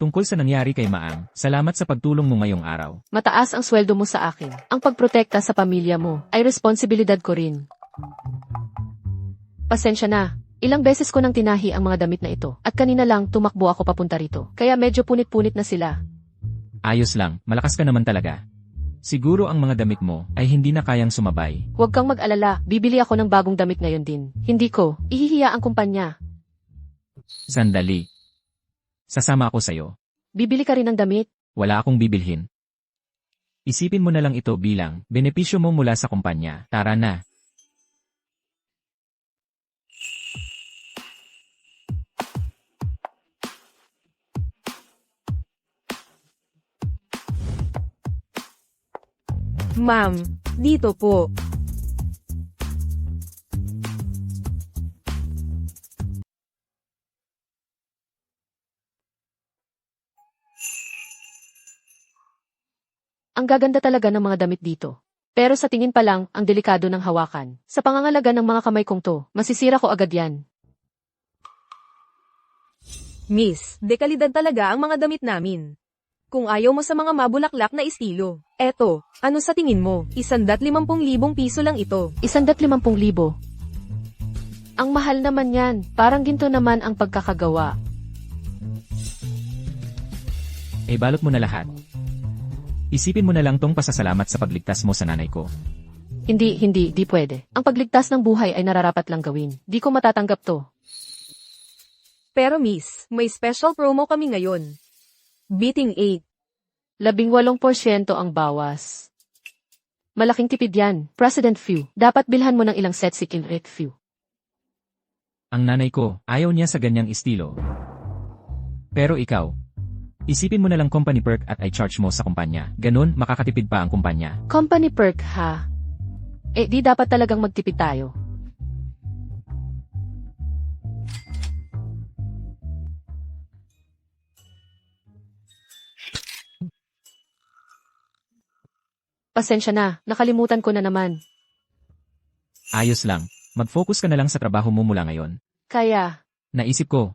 Tungkol sa nangyari kay Maang, salamat sa pagtulong mo ngayong araw. Mataas ang sweldo mo sa akin. Ang pagprotekta sa pamilya mo ay responsibilidad ko rin. Pasensya na. Ilang beses ko nang tinahi ang mga damit na ito. At kanina lang tumakbo ako papunta rito. Kaya medyo punit-punit na sila. Ayos lang, malakas ka naman talaga. Siguro ang mga damit mo ay hindi na kayang sumabay. Huwag kang mag-alala, bibili ako ng bagong damit ngayon din. Hindi ko, ihihiya ang kumpanya. Sandali. Sasama ako sa'yo. Bibili ka rin ng damit? Wala akong bibilhin. Isipin mo na lang ito bilang benepisyo mo mula sa kumpanya. Tara na. Ma'am, dito po. Ang gaganda talaga ng mga damit dito. Pero sa tingin pa lang, ang delikado ng hawakan. Sa pangangalaga ng mga kamay kong to, masisira ko agad yan. Miss, dekalidad talaga ang mga damit namin. Kung ayaw mo sa mga mabulaklak na estilo. Eto, ano sa tingin mo? 150,000 piso lang ito. 150,000. Ang mahal naman yan. Parang ginto naman ang pagkakagawa. Eh balot mo na lahat. Isipin mo na lang tong pasasalamat sa pagligtas mo sa nanay ko. Hindi, di pwede. Ang pagligtas ng buhay ay nararapat lang gawin. Di ko matatanggap to. Pero miss, may special promo kami ngayon. Beating 8. 18% ang bawas. Malaking tipid yan. President Few. Dapat bilhan mo ng ilang set si Kinrit Few. Ang nanay ko, ayaw niya sa ganyang estilo. Pero ikaw, isipin mo na lang company perk at i-charge mo sa kumpanya. Ganun, makakatipid pa ang kumpanya. Company perk ha? Eh di dapat talagang magtipid tayo. Pasensya na, nakalimutan ko na naman. Ayos lang. Mag-focus ka na lang sa trabaho mo mula ngayon. Kaya, Naisip ko,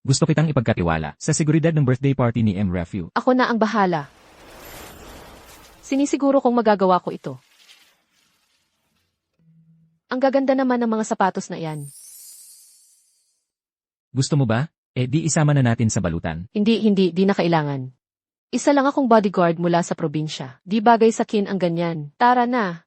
gusto kitang ipagkatiwala sa seguridad ng birthday party ni M. Refu. ako na ang bahala. Sinisiguro kong magagawa ko ito. Ang gaganda naman ng mga sapatos na iyan. Gusto mo ba? Eh di isama na natin sa balutan. Hindi na kailangan. Isa lang akong bodyguard mula sa probinsya. Di bagay sa kin ang ganyan. Tara na.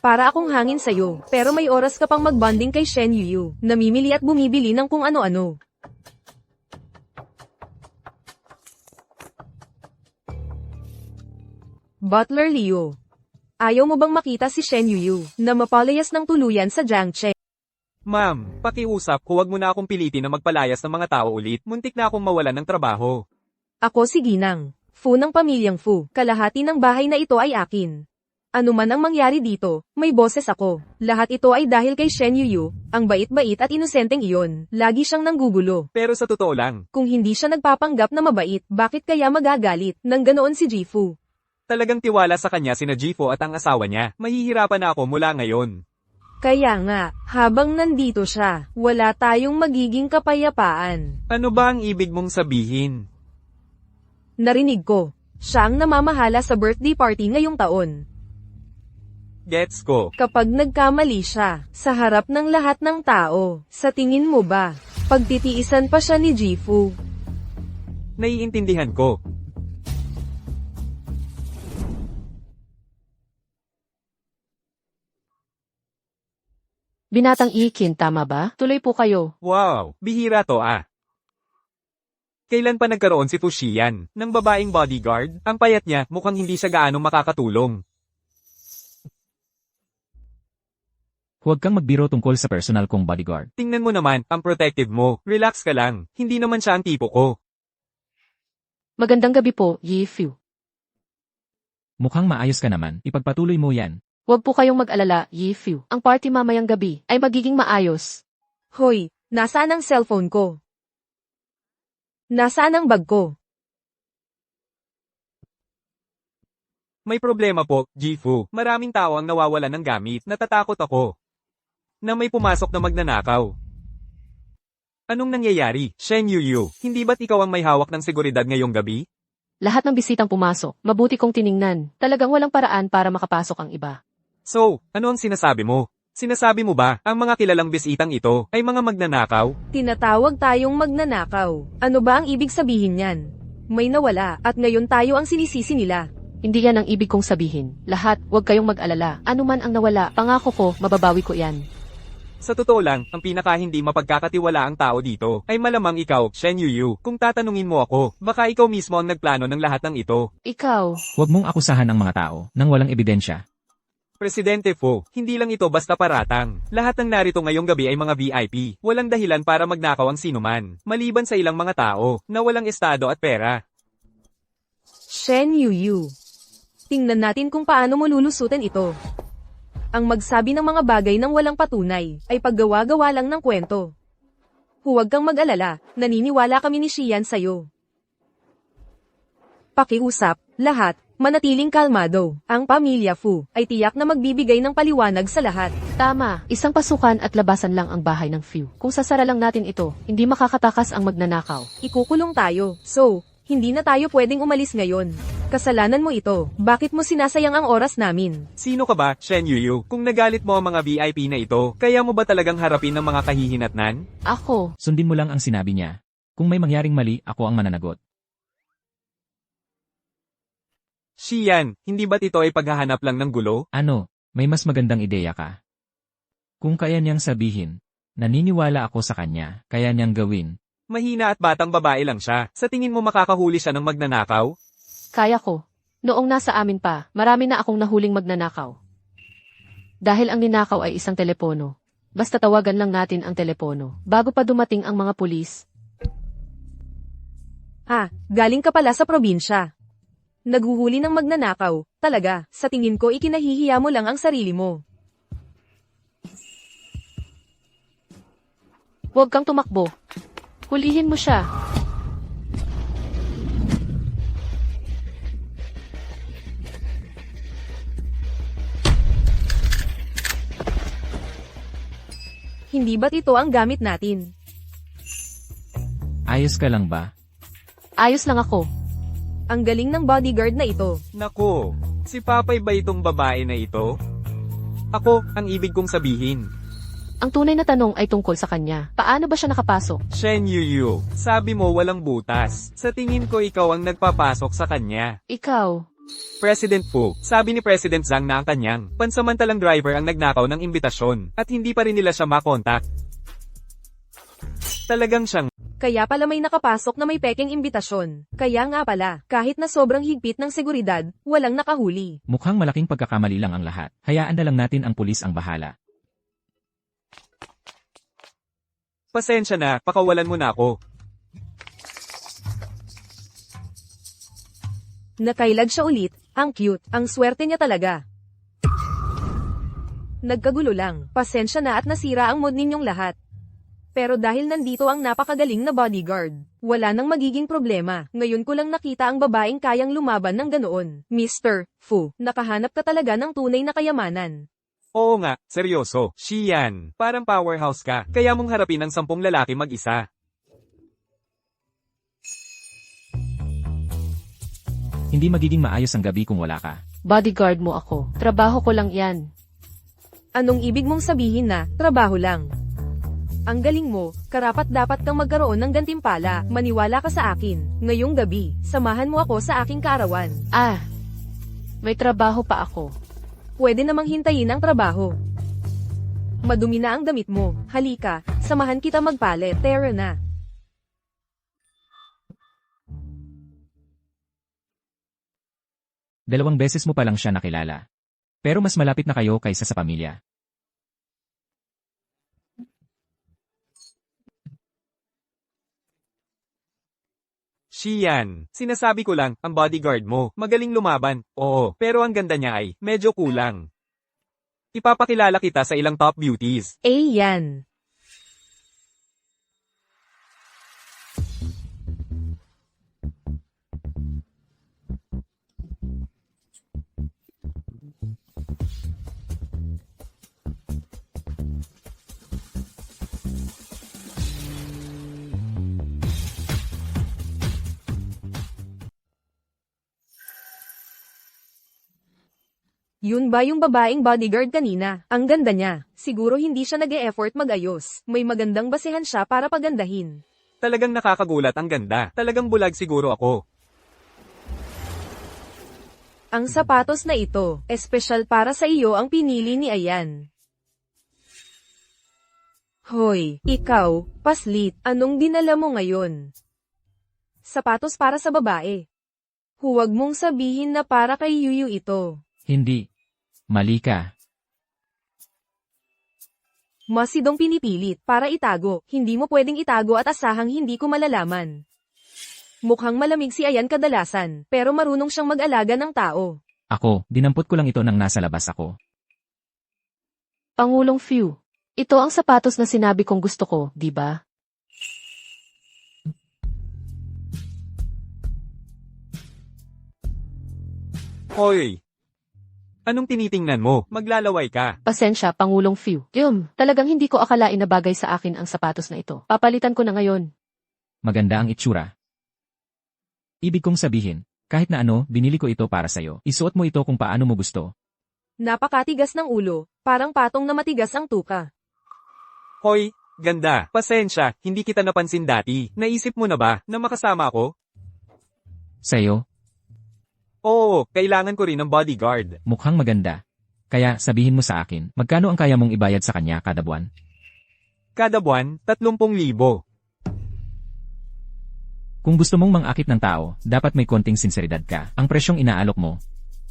Para akong hangin sa'yo, pero may oras ka pang magbonding kay Shen Yuyu. Namimili at bumibili ng kung ano-ano. Butler Leo. Ayaw mo bang makita si Shen Yuyu, na mapalayas ng tuluyan sa Jiangche? Ma'am, pakiusap, huwag mo na akong pilitin na magpalayas ng mga tao ulit. Muntik na akong mawalan ng trabaho. Ako si Ginang. Fu ng pamilyang Fu. Kalahati ng bahay na ito ay akin. Ano man ang mangyari dito, may boses ako. Lahat ito ay dahil kay Shen Yuyu, ang bait-bait at inosenteng iyon. Lagi siyang nanggugulo. Pero sa totoo lang, Kung hindi siya nagpapanggap na mabait, bakit kaya magagalit? Nang ganoon si Jifu. talagang tiwala sa kanya sina Jifo at ang asawa niya. Mahihirapan na ako mula ngayon. Kaya nga, habang nandito siya, wala tayong magiging kapayapaan. Ano ba ang ibig mong sabihin? Narinig ko, siya ang namamahala sa birthday party ngayong taon. Gets ko. Kapag nagkamali siya, sa harap ng lahat ng tao, sa tingin mo ba, pagtitiisan pa siya ni Jifu? Naiintindihan ko. Binatang Ikin, tama ba? Tuloy po kayo. Wow, bihira to ah. Kailan pa nagkaroon si Fushian ng babaeng bodyguard? Ang payat niya, mukhang hindi siya gaano makakatulong. Huwag kang magbiro tungkol sa personal kong bodyguard. Tingnan mo naman, ang protective mo. Relax ka lang. Hindi naman siya ang tipo ko. Magandang gabi po, Yifu. Mukhang maayos ka naman. Ipagpatuloy mo yan. Huwag po kayong mag-alala, Yifu. Ang party mamayang gabi ay magiging maayos. Hoy, nasaan ang cellphone ko? Nasaan ang bag ko? May problema po, Jifu. Maraming tao ang nawawalan ng gamit. Natatakot ako na may pumasok na magnanakaw. Anong nangyayari? Shen Yuyu, hindi ba't ikaw ang may hawak ng seguridad ngayong gabi? Lahat ng bisitang pumasok, mabuti kong tiningnan. Talagang walang paraan para makapasok ang iba. So, ano ang sinasabi mo? Sinasabi mo ba, ang mga kilalang bisitang ito ay mga magnanakaw? Tinatawag tayong magnanakaw. Ano ba ang ibig sabihin niyan? May nawala, at ngayon tayo ang sinisisi nila. Hindi yan ang ibig kong sabihin. Lahat, huwag kayong mag-alala. Ano man ang nawala, pangako ko, mababawi ko yan. Sa totoo lang, ang pinaka hindi mapagkakatiwala ang tao dito ay malamang ikaw, Shen Yuyu. Kung tatanungin mo ako, baka ikaw mismo ang nagplano ng lahat ng ito. Ikaw, Huwag mong akusahan ang mga tao nang walang ebidensya. Presidente Fo, hindi lang ito basta paratang. Lahat ng narito ngayong gabi ay mga VIP. Walang dahilan para magnakaw ang sinuman. Maliban sa ilang mga tao, na walang estado at pera. Shen Yuyu. Tingnan natin kung paano mo lulusutin ito. Ang magsabi ng mga bagay ng walang patunay, ay paggawa-gawa lang ng kwento. Huwag kang mag-alala, naniniwala kami ni Xian sa'yo. Pakiusap, lahat, manatiling kalmado. Ang pamilya Fu ay tiyak na magbibigay ng paliwanag sa lahat. Tama, isang pasukan at labasan lang ang bahay ng Few. Kung sasara lang natin ito, hindi makakatakas ang magnanakaw. Ikukulong tayo. So, hindi na tayo pwedeng umalis ngayon. Kasalanan mo ito. Bakit mo sinasayang ang oras namin? Sino ka ba, Shen Yuyu? Kung nagalit mo ang mga VIP na ito, kaya mo ba talagang harapin ng mga kahihinatnan? Ako, Sundin mo lang ang sinabi niya. Kung may mangyaring mali, ako ang mananagot. Xian, hindi ba't ito ay paghahanap lang ng gulo? Ano, may mas magandang ideya ka? Kung kaya niyang sabihin, naniniwala ako sa kanya, kaya niyang gawin. Mahina at batang babae lang siya. Sa tingin mo makakahuli siya ng magnanakaw? kaya ko. Noong nasa amin pa, marami na akong nahuling magnanakaw. Dahil ang ninakaw ay isang telepono. Basta tawagan lang natin ang telepono, bago pa dumating ang mga pulis. Galing ka pala sa probinsya. Naghuhuli ng magnanakaw, talaga, sa tingin ko ikinahihiya mo lang ang sarili mo. Huwag kang tumakbo. Hulihin mo siya. Hindi ba't ito ang gamit natin? Ayos ka lang ba? Ayos lang ako. Ang galing ng bodyguard na ito. Nako, si Papay ba itong babae na ito? Ako, ang ibig kong sabihin. Ang tunay na tanong ay tungkol sa kanya. Paano ba siya nakapasok? Shen Yuyu, sabi mo walang butas. Sa tingin ko ikaw ang nagpapasok sa kanya. Ikaw. President Fu, sabi ni President Zhang na ang kanyang pansamantalang driver ang nagnakaw ng imbitasyon at hindi pa rin nila siya makontak. Talagang siyang Kaya pala may nakapasok na may pekeng imbitasyon. Kaya nga pala, kahit na sobrang higpit ng seguridad, walang nakahuli. Mukhang malaking pagkakamali lang ang lahat. Hayaan na lang natin ang pulis ang bahala. pasensya na, pakawalan mo na ako. Nakailag siya ulit, ang cute, ang swerte niya talaga. Nagkagulo lang, pasensya na at nasira ang mood ninyong lahat. Pero dahil nandito ang napakagaling na bodyguard, wala nang magiging problema. Ngayon ko lang nakita ang babaeng kayang lumaban ng ganoon. Mr. Fu, nakahanap ka talaga ng tunay na kayamanan. Oo nga, seryoso, Xian, parang powerhouse ka, kaya mong harapin ang 10 lalaki mag-isa. Hindi magiging maayos ang gabi kung wala ka. Bodyguard mo ako. Trabaho ko lang yan. Anong ibig mong sabihin na, trabaho lang? Ang galing mo, karapat dapat kang magkaroon ng gantimpala, maniwala ka sa akin. Ngayong gabi, samahan mo ako sa aking kaarawan. May trabaho pa ako. Pwede namang hintayin ang trabaho. Madumi na ang damit mo, halika, samahan kita magpalit, tara na. Dalawang beses mo pa lang siya nakilala. Pero mas malapit na kayo kaysa sa pamilya. Xian, sinasabi ko lang, ang bodyguard mo, magaling lumaban, oo, pero ang ganda niya ay, medyo kulang. Ipapakilala kita sa ilang top beauties. Yan. Yun ba yung babaeng bodyguard kanina? Ang ganda niya. Siguro hindi siya nag-e-effort mag-ayos. May magandang basehan siya para pagandahin. Talagang nakakagulat ang ganda. Talagang bulag siguro ako. Ang sapatos na ito, espesyal para sa iyo ang pinili ni Ayan. Hoy, ikaw, paslit, anong dinala mo ngayon? Sapatos para sa babae. Huwag mong sabihin na para kay Yuyu ito. Hindi. Mali ka. Masidong pinipilit para itago, hindi mo pwedeng itago at asahang hindi ko malalaman. Mukhang malamig si Ayan kadalasan, pero marunong siyang mag-alaga ng tao. Ako, dinampot ko lang ito nang nasa labas ako. Pangulong Few. Ito ang sapatos na sinabi kong gusto ko, di ba? Hoy! Anong tinitingnan mo? Maglalaway ka. Pasensya, Pangulong Few. Talagang hindi ko akalain na bagay sa akin ang sapatos na ito. Papalitan ko na ngayon. Maganda ang itsura. Ibig kong sabihin, kahit na ano, binili ko ito para sa'yo. Isuot mo ito kung paano mo gusto. Napakatigas ng ulo, parang patong na matigas ang tuka. Hoy, ganda. Pasensya, hindi kita napansin dati. Naisip mo na ba na makasama ako? Sa'yo, Oo, kailangan ko rin ng bodyguard. mukhang maganda. Kaya sabihin mo sa akin, magkano ang kaya mong ibayad sa kanya kada buwan? Kada buwan, 30,000. Kung gusto mong mangakit ng tao, dapat may konting sinseridad ka. Ang presyong inaalok mo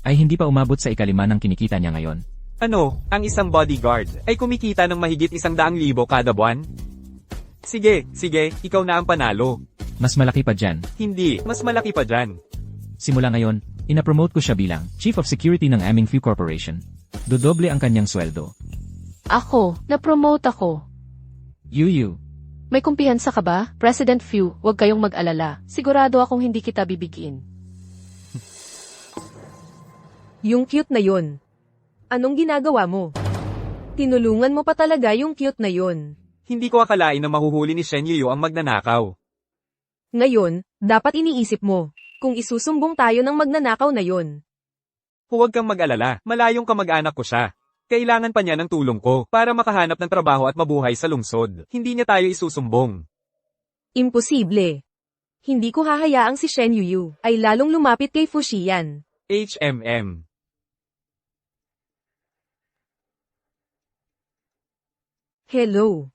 ay hindi pa umabot sa ikalima ng kinikita niya ngayon. Ano, ang isang bodyguard ay kumikita ng mahigit 100,000 kada buwan? Sige, ikaw na ang panalo. Mas malaki pa dyan. Hindi, mas malaki pa dyan. Simula ngayon, inapromote ko siya bilang Chief of Security ng aming Few Corporation. Dodoble ang kanyang sweldo. Ako, na-promote ako. Yuyu. May kumpiyansa ka ba? President Few, huwag kayong mag-alala. Sigurado akong hindi kita bibigyan. Yung cute na yon. Anong ginagawa mo? Tinulungan mo pa talaga yung cute na yon. Hindi ko akalain na mahuhuli ni Shen Yu ang magnanakaw. Ngayon, dapat iniisip mo, kung isusumbong tayo ng magnanakaw na yon. Huwag kang mag-alala, malayong kamag-anak ko siya. Kailangan pa niya ng tulong ko para makahanap ng trabaho at mabuhay sa lungsod. Hindi niya tayo isusumbong. Imposible. Hindi ko hahayaang si Shen Yu ay lalong lumapit kay Fuxian. HMM. Hello.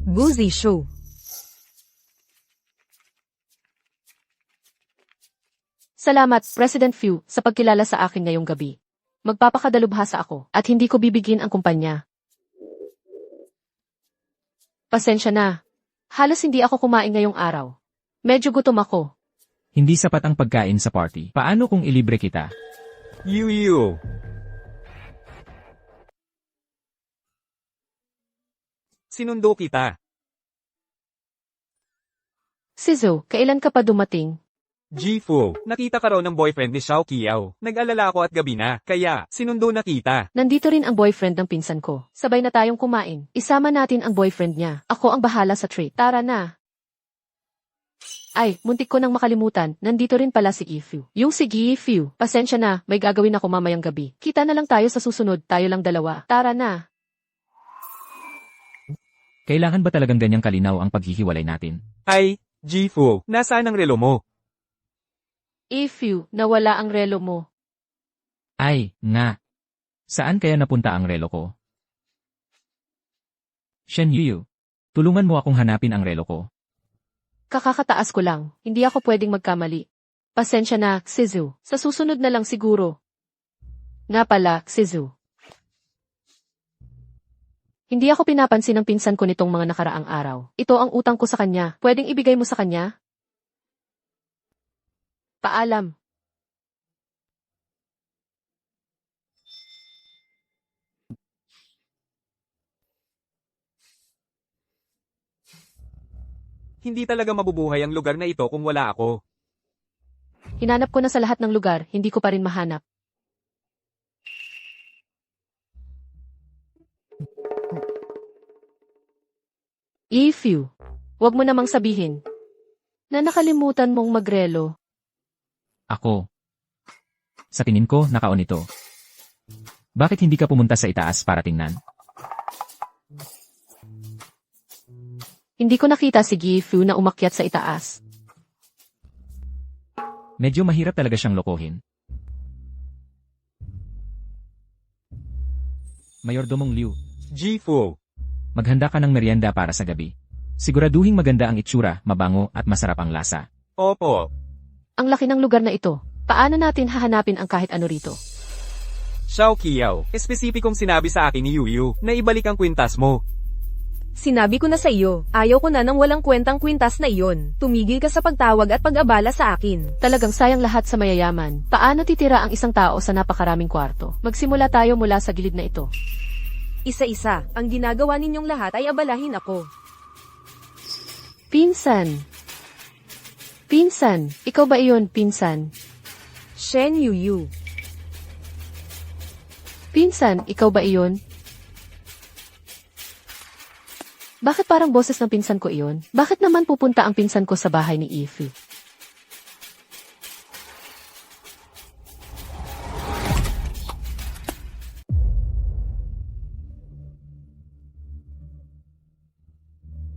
Boozy Show. Salamat, President Few, sa pagkilala sa akin ngayong gabi. Magpapakadalubhasa ako, at hindi ko bibigyan ang kumpanya. Pasensya na. Halos hindi ako kumain ngayong araw. Medyo gutom ako. Hindi sapat ang pagkain sa party. Paano kung ilibre kita? Yu. Sinundo kita. Sizo, kailan ka pa dumating? Jifu, nakita ka raw ng boyfriend ni Xiao Qiao. Nag-alala ako at gabi na, kaya sinundo na kita. Nandito rin ang boyfriend ng pinsan ko. Sabay na tayong kumain. Isama natin ang boyfriend niya. Ako ang bahala sa treat. Tara na. Ay, muntik ko nang makalimutan. Nandito rin pala si Ifyu. Yung si Ifyu. Pasensya na, may gagawin ako mamayang gabi. Kita na lang tayo sa susunod, tayo lang dalawa. Tara na. Kailangan ba talagang ganyang kalinaw ang paghihiwalay natin? Ay, Jifu, nasaan ang relo mo? Ifyu, nawala ang relo mo. Ay, nga. Saan kaya napunta ang relo ko? Shen Yu, tulungan mo akong hanapin ang relo ko. Kakakataas ko lang. Hindi ako pwedeng magkamali. Pasensya na, Xizu. Sa susunod na lang siguro. Nga pala, Xizu. Hindi ako pinapansin ng pinsan ko nitong mga nakaraang araw. Ito ang utang ko sa kanya. Pwedeng ibigay mo sa kanya? Paalam. Hindi talaga mabubuhay ang lugar na ito kung wala ako. Hinanap ko na sa lahat ng lugar, hindi ko pa rin mahanap. Ifyu, wag mo namang sabihin na nakalimutan mong magrelo. Ako. Sa tingin ko, nakaon ito. Bakit hindi ka pumunta sa itaas para tingnan? Hindi ko nakita si Gifu na umakyat sa itaas. Medyo mahirap talaga siyang lokohin. Mayordomong Liu, Jifu, maghanda ka ng merienda para sa gabi. Siguraduhing maganda ang itsura, mabango at masarap ang lasa. opo. Ang laki ng lugar na ito. Paano natin hahanapin ang kahit ano rito? Xiao Qiao, espesipikong sinabi sa akin ni Yuyu na ibalik ang kwintas mo. Sinabi ko na sa iyo, ayaw ko na ng walang kwentang kwintas na iyon. Tumigil ka sa pagtawag at pag-abala sa akin. Talagang sayang lahat sa mayayaman. Paano titira ang isang tao sa napakaraming kwarto? Magsimula tayo mula sa gilid na ito. Isa-isa, ang ginagawa ninyong lahat ay abalahin ako. Pinsan. Pinsan, ikaw ba iyon, pinsan? Shen Yuyu. Pinsan, ikaw ba iyon? Bakit parang boses ng pinsan ko iyon? Bakit naman pupunta ang pinsan ko sa bahay ni Ify?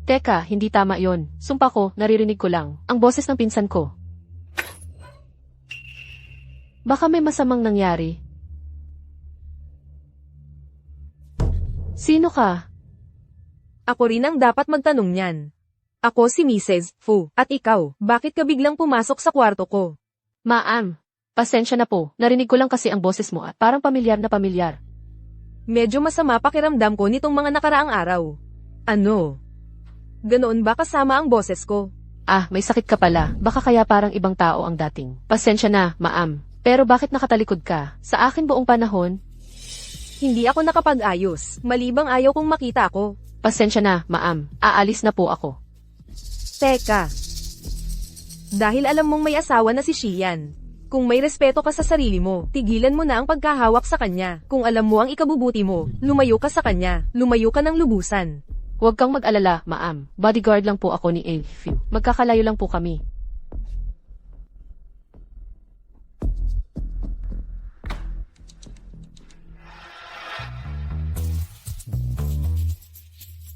Teka, hindi tama yon. Sumpa ko, naririnig ko lang. Ang boses ng pinsan ko. Baka may masamang nangyari. Sino ka? Ako rin ang dapat magtanong niyan. Ako si Mrs. Fu. At ikaw, bakit ka biglang pumasok sa kwarto ko? Ma'am, pasensya na po. Narinig ko lang kasi ang boses mo at parang pamilyar na pamilyar. Medyo masama pakiramdam ko nitong mga nakaraang araw. Ano? Ganoon ba kasama ang boses ko? Ah, may sakit ka pala. Baka kaya parang ibang tao ang dating. Pasensya na, ma'am. Pero bakit nakatalikod ka? Sa akin buong panahon, Hindi ako nakapag-ayos, malibang ayaw kong makita ako. pasensya na, ma'am. Aalis na po ako. Teka. Dahil alam mong may asawa na si Xian. Kung may respeto ka sa sarili mo, tigilan mo na ang pagkahawak sa kanya. Kung alam mo ang ikabubuti mo, lumayo ka sa kanya, lumayo ka ng lubusan. Huwag kang mag-alala, ma'am. Bodyguard lang po ako ni Ify. Magkakalayo lang po kami.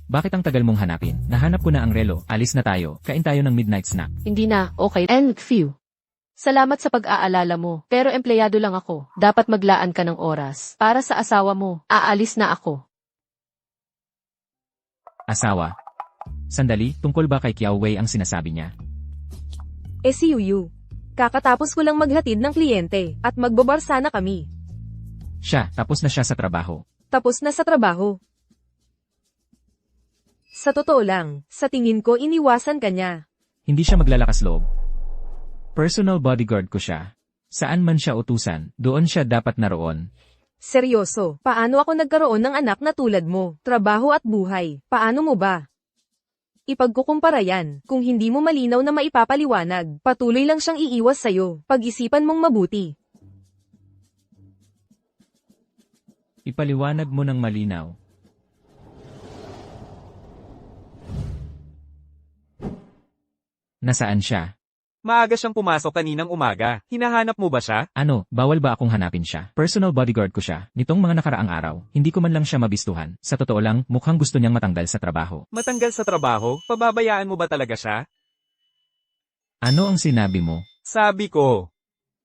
Bakit ang tagal mong hanapin? Nahanap ko na ang relo, alis na tayo, kain tayo ng midnight snack. Hindi na, okay. And few. Salamat sa pag-aalala mo. Pero empleyado lang ako. Dapat maglaan ka ng oras. Para sa asawa mo, aalis na ako. Asawa. Sandali, tungkol ba kay Qiao Wei ang sinasabi niya? Si Yuyu. Kakatapos ko lang maghatid ng kliyente, at magbabarsa na kami. Siya, tapos na siya sa trabaho. Tapos na sa trabaho. Sa totoo lang, sa tingin ko iniwasan ka niya. Hindi siya maglalakas loob. Personal bodyguard ko siya. Saan man siya utusan, doon siya dapat naroon. Seryoso, paano ako nagkaroon ng anak na tulad mo? Trabaho at buhay, paano mo ba? Ipagkukumpara yan, kung hindi mo malinaw na maipapaliwanag, patuloy lang siyang iiwas sa'yo. Pag-isipan mong mabuti. Ipaliwanag mo ng malinaw. Nasaan siya? Maaga siyang pumasok kaninang umaga. Hinahanap mo ba siya? Ano, bawal ba akong hanapin siya? Personal bodyguard ko siya. Nitong mga nakaraang araw, hindi ko man lang siya mabistuhan. Sa totoo lang, mukhang gusto niyang matanggal sa trabaho. Matanggal sa trabaho? Pababayaan mo ba talaga siya? Ano ang sinabi mo? Sabi ko.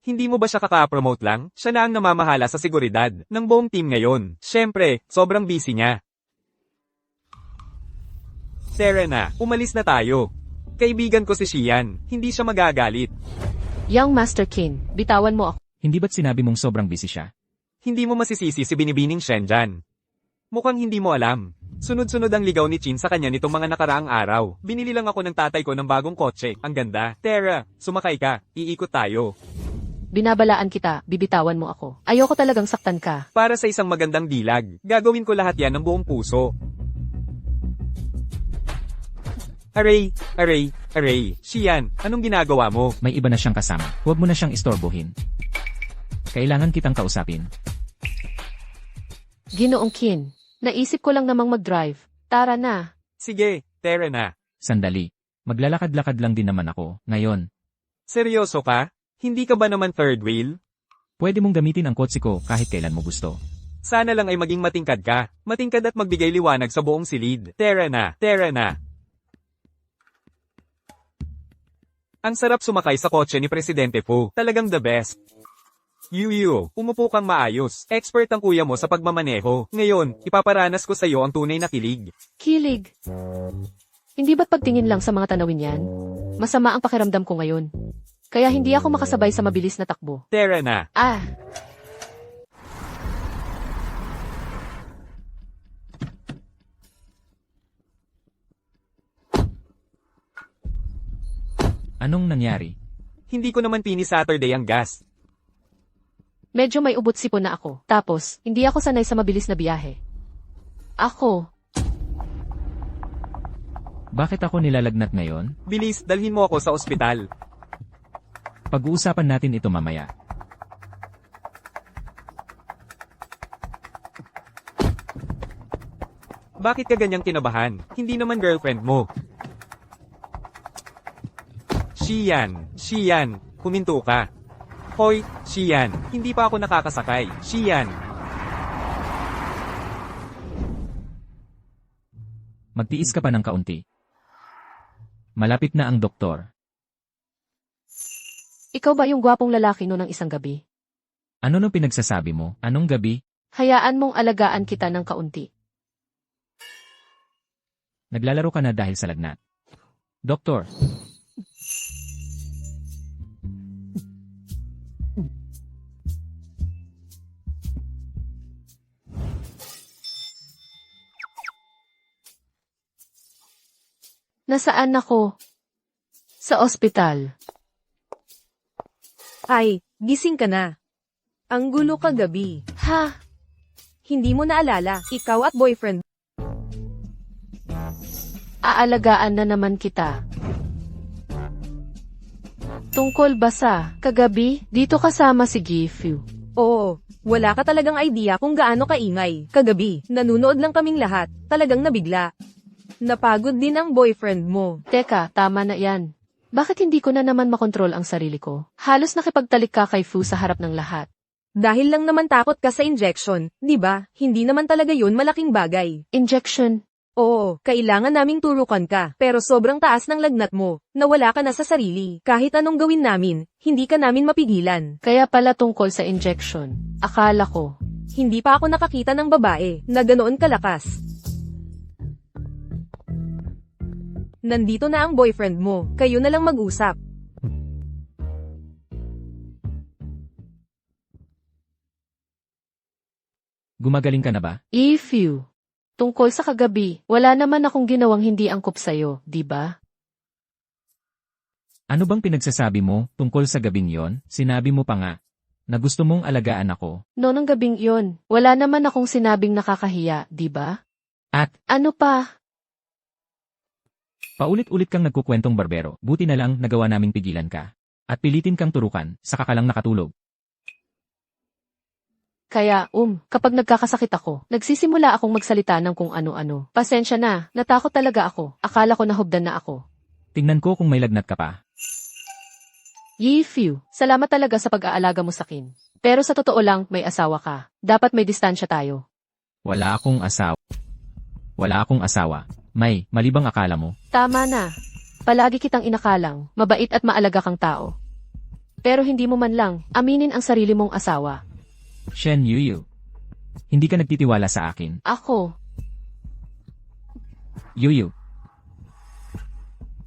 Hindi mo ba siya kaka-promote lang? Siya na ang namamahala sa seguridad ng buong team ngayon. Siyempre, sobrang busy niya. Serena, umalis na tayo. Kaibigan ko si Xian, hindi siya magagalit. Young Master Kin, bitawan mo ako. Hindi ba't sinabi mong sobrang busy siya? Hindi mo masisisi si Binibining Shen dyan. Mukhang hindi mo alam. Sunod-sunod ang ligaw ni Chin sa kanya nitong mga nakaraang araw. Binili lang ako ng tatay ko ng bagong kotse. Ang ganda. Tara, sumakay ka. Iikot tayo. Binabalaan kita, bibitawan mo ako. Ayoko talagang saktan ka. Para sa isang magandang dilag, gagawin ko lahat yan ng buong puso. Aray, aray, aray. Xian, anong ginagawa mo? May iba na siyang kasama. Huwag mo na siyang istorbohin. Kailangan kitang kausapin. Ginoong Kin, naisip ko lang namang mag-drive. Tara na. Sige, tara na. Sandali. Maglalakad-lakad lang din naman ako, ngayon. Seryoso ka? Hindi ka ba naman third wheel? Pwede mong gamitin ang kotse ko kahit kailan mo gusto. Sana lang ay maging matingkad ka. Matingkad at magbigay liwanag sa buong silid. Tara na, tara na. Ang sarap sumakay sa kotse ni Presidente Fu. Talagang the best. Yuyu, umupo kang maayos. Expert ang kuya mo sa pagmamaneho. Ngayon, ipaparanas ko sa iyo ang tunay na kilig. Kilig. Hindi ba't pagtingin lang sa mga tanawin yan? Masama ang pakiramdam ko ngayon. Kaya hindi ako makasabay sa mabilis na takbo. Tara na. Ah! Anong nangyari? Hindi ko naman pini-Saturday ang gas. Medyo may ubot sipon na ako. Tapos, hindi ako sanay sa mabilis na biyahe. Ako, Bakit ako nilalagnat ngayon? Bilis, dalhin mo ako sa ospital. Pag-uusapan natin ito mamaya. Bakit ka ganyang kinabahan? Hindi naman girlfriend mo. Shiyan, huminto ka. Hoy, Shiyan, hindi pa ako nakakasakay. Shiyan. Magtiis ka pa ng kaunti. Malapit na ang doktor. ikaw ba yung gwapong lalaki no ng isang gabi? Ano nung pinagsasabi mo? Anong gabi? Hayaan mong alagaan kita ng kaunti. Naglalaro ka na dahil sa lagnat. Doktor, Nasaan ako? Sa ospital. Ay, gising ka na. Ang gulo kagabi. Ha? Hindi mo naalala, ikaw at boyfriend. Aalagaan na naman kita. Tungkol ba sa kagabi, dito kasama si Gifu. Oo, wala ka talagang idea kung gaano kaingay. Kagabi, nanunood lang kaming lahat, talagang nabigla. Napagod din ang boyfriend mo. Teka, tama na yan. Bakit hindi ko na naman makontrol ang sarili ko? Halos nakipagtalik ka kay Fu sa harap ng lahat. Dahil lang naman takot ka sa injection, di ba? Hindi naman talaga yun malaking bagay. Injection. Oo, kailangan naming turukan ka, pero sobrang taas ng lagnat mo, nawala ka na sa sarili. Kahit anong gawin namin, hindi ka namin mapigilan. Kaya pala tungkol sa injection. Akala ko. Hindi pa ako nakakita ng babae na ganoon kalakas. Nandito na ang boyfriend mo, kayo na lang mag-usap. gumagaling ka na ba? If you. Tungkol sa kagabi, wala naman akong ginawang hindi angkop sa'yo, di ba? Ano bang pinagsasabi mo tungkol sa gabing yon? Sinabi mo pa nga na gusto mong alagaan ako. Noong gabing iyon, wala naman akong sinabing nakakahiya, di ba? At Ano pa? paulit-ulit kang nagkukwentong barbero. Buti na lang nagawa naming pigilan ka. At pilitin kang turukan, saka ka lang nakatulog. Kaya, kapag nagkakasakit ako, nagsisimula akong magsalita ng kung ano-ano. Pasensya na, natakot talaga ako. Akala ko nahubdan na ako. Tingnan ko kung may lagnat ka pa. Yifu, salamat talaga sa pag-aalaga mo sa akin. Pero sa totoo lang, may asawa ka. Dapat may distansya tayo. Wala akong asawa. Wala akong asawa. May, malibang akala mo. Tama na. Palagi kitang inakalang, mabait at maalaga kang tao. Pero hindi mo man lang, aminin ang sarili mong asawa. Shen Yuyu. Hindi ka nagtitiwala sa akin. Ako, Yuyu.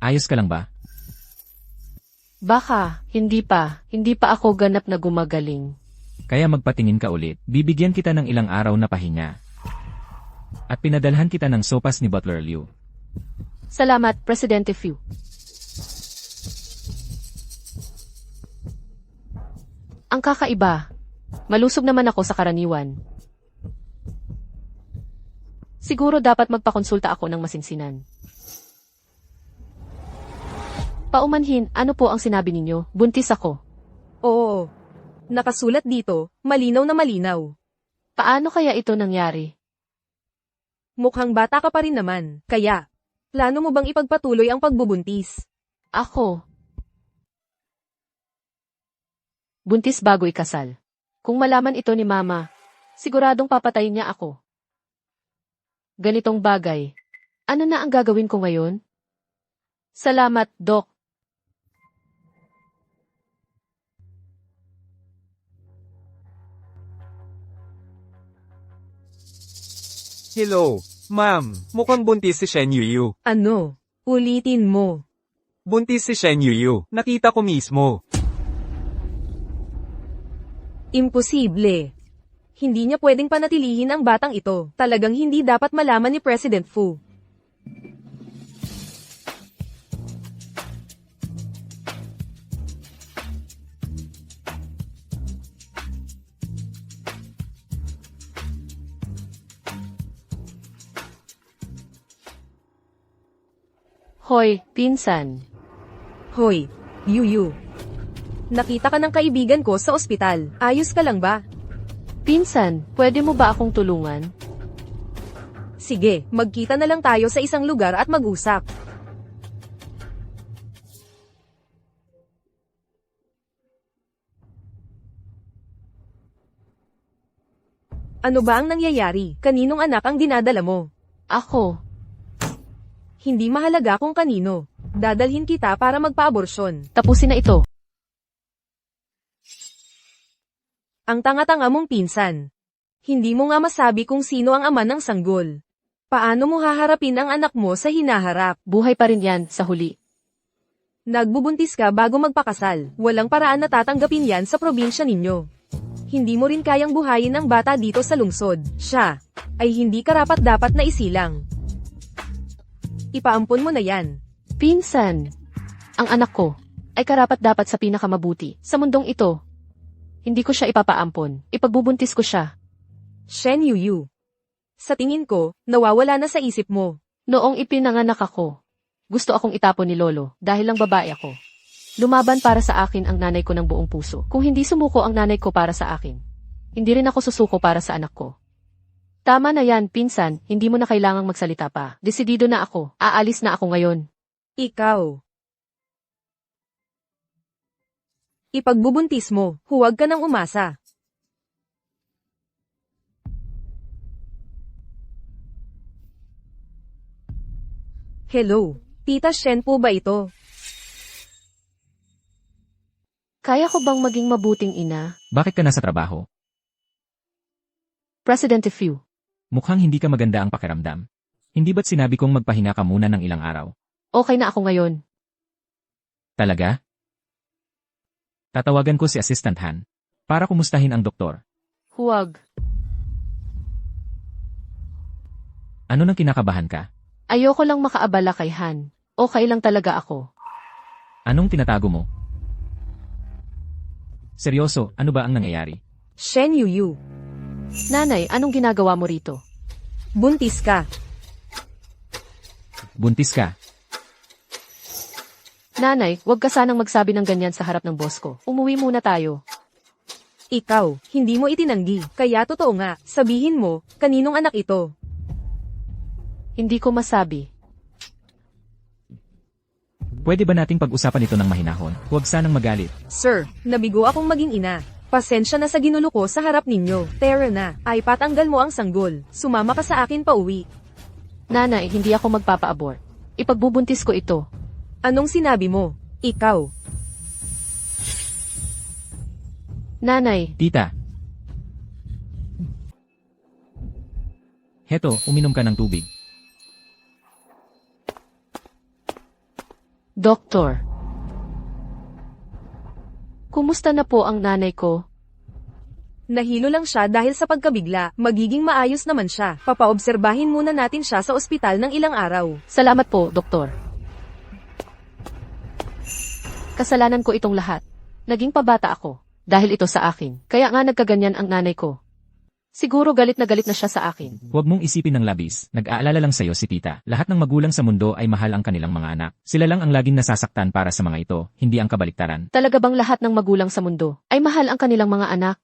Ayos ka lang ba? baka, hindi pa ako ganap na gumagaling. Kaya magpatingin ka ulit. Bibigyan kita ng ilang araw na pahinga. At pinadalhan kita ng sopas ni Butler Liu. Salamat, Presidente Fu. Ang kakaiba. Malusog naman ako sa karaniwan. Siguro dapat magpakonsulta ako ng masinsinan. Paumanhin, ano po ang sinabi ninyo? Buntis ako. Oo. Nakasulat dito, malinaw na malinaw. Paano kaya ito nangyari? Mukhang bata ka pa rin naman, kaya, plano mo bang ipagpatuloy ang pagbubuntis? Ako. Buntis bago ikasal. Kung malaman ito ni Mama, siguradong papatayin niya ako. Ganitong bagay. Ano na ang gagawin ko ngayon? Salamat, Doc. Hello, ma'am. Mukhang buntis si Shen Yuyu. Ano? Ulitin mo. Buntis si Shen Yuyu. Nakita ko mismo. Imposible. Hindi niya pwedeng panatilihin ang batang ito. Talagang hindi dapat malaman ni President Fu. Hoy, pinsan. Hoy, Yuyu. Nakita ka ng kaibigan ko sa ospital. Ayos ka lang ba? Pinsan, pwede mo ba akong tulungan? Sige, magkita na lang tayo sa isang lugar at mag-usap. Ano ba ang nangyayari? Kaninong anak ang dinadala mo? Ako. Hindi mahalaga kung kanino. Dadalhin kita para magpa-aborsyon. Tapusin na ito. Ang tanga-tanga mong pinsan. Hindi mo nga masabi kung sino ang ama ng sanggol. Paano mo haharapin ang anak mo sa hinaharap? Buhay pa rin yan sa huli. Nagbubuntis ka bago magpakasal. Walang paraan na tatanggapin yan sa probinsya ninyo. Hindi mo rin kayang buhayin ang bata dito sa lungsod. Siya ay hindi karapat-dapat na isilang. Ipaampon mo na yan. Pinsan, ang anak ko ay karapat-dapat sa pinakamabuti sa mundong ito. Hindi ko siya ipapaampon. Ipagbubuntis ko siya. Shen Yuyu. Sa tingin ko, nawawala na sa isip mo. Noong ipinanganak ako, gusto akong itapon ni Lolo dahil lang babae ako. Lumaban para sa akin ang nanay ko ng buong puso. Kung hindi sumuko ang nanay ko para sa akin, hindi rin ako susuko para sa anak ko. Tama na yan, pinsan, hindi mo na kailangang magsalita pa. Desidido na ako. Aalis na ako ngayon. Ikaw. Ipagbubuntis mo, huwag ka nang umasa. Hello, Tita Shen po ba ito? Kaya ko bang maging mabuting ina? Bakit ka nasa trabaho? President Fu. Mukhang hindi ka maganda ang pakiramdam. Hindi ba't sinabi kong magpahinga ka muna ng ilang araw? Okay na ako ngayon. Talaga? Tatawagan ko si Assistant Han para kumustahin ang doktor. Huwag. Ano nang kinakabahan ka? Ayoko lang makaabala kay Han. Okay lang talaga ako. Anong tinatago mo? Seryoso, ano ba ang nangyayari? Shen Yuyu. Nanay, anong ginagawa mo rito? Buntis ka. Buntis ka. Nanay, huwag ka sanang magsabi ng ganyan sa harap ng boss ko. Umuwi muna tayo. Ikaw, hindi mo itinanggi. Kaya totoo nga, sabihin mo, kaninong anak ito? Hindi ko masabi. Pwede ba nating pag-usapan ito ng mahinahon? Huwag sanang magalit. Sir, nabigo akong maging ina. Pasensya na sa ginulo ko sa harap ninyo. Tara na, ay patanggal mo ang sanggol. Sumama ka sa akin pauwi. Nanay, hindi ako magpapa-abort. Ipagbubuntis ko ito. Anong sinabi mo? Ikaw. Nanay, Tita. Heto, uminom ka ng tubig. Doktor. Kumusta na po ang nanay ko? Nahilo lang siya dahil sa pagkabigla. Magiging maayos naman siya. Papaobserbahin muna natin siya sa ospital ng ilang araw. Salamat po, doktor. Kasalanan ko itong lahat. Naging pabata ako. Dahil ito sa akin. Kaya nga nagkaganyan ang nanay ko. Siguro galit na siya sa akin. Huwag mong isipin ng labis. Nag-aalala lang sa'yo si tita. Lahat ng magulang sa mundo ay mahal ang kanilang mga anak. Sila lang ang laging nasasaktan para sa mga ito, hindi ang kabaliktaran. Talaga bang lahat ng magulang sa mundo ay mahal ang kanilang mga anak?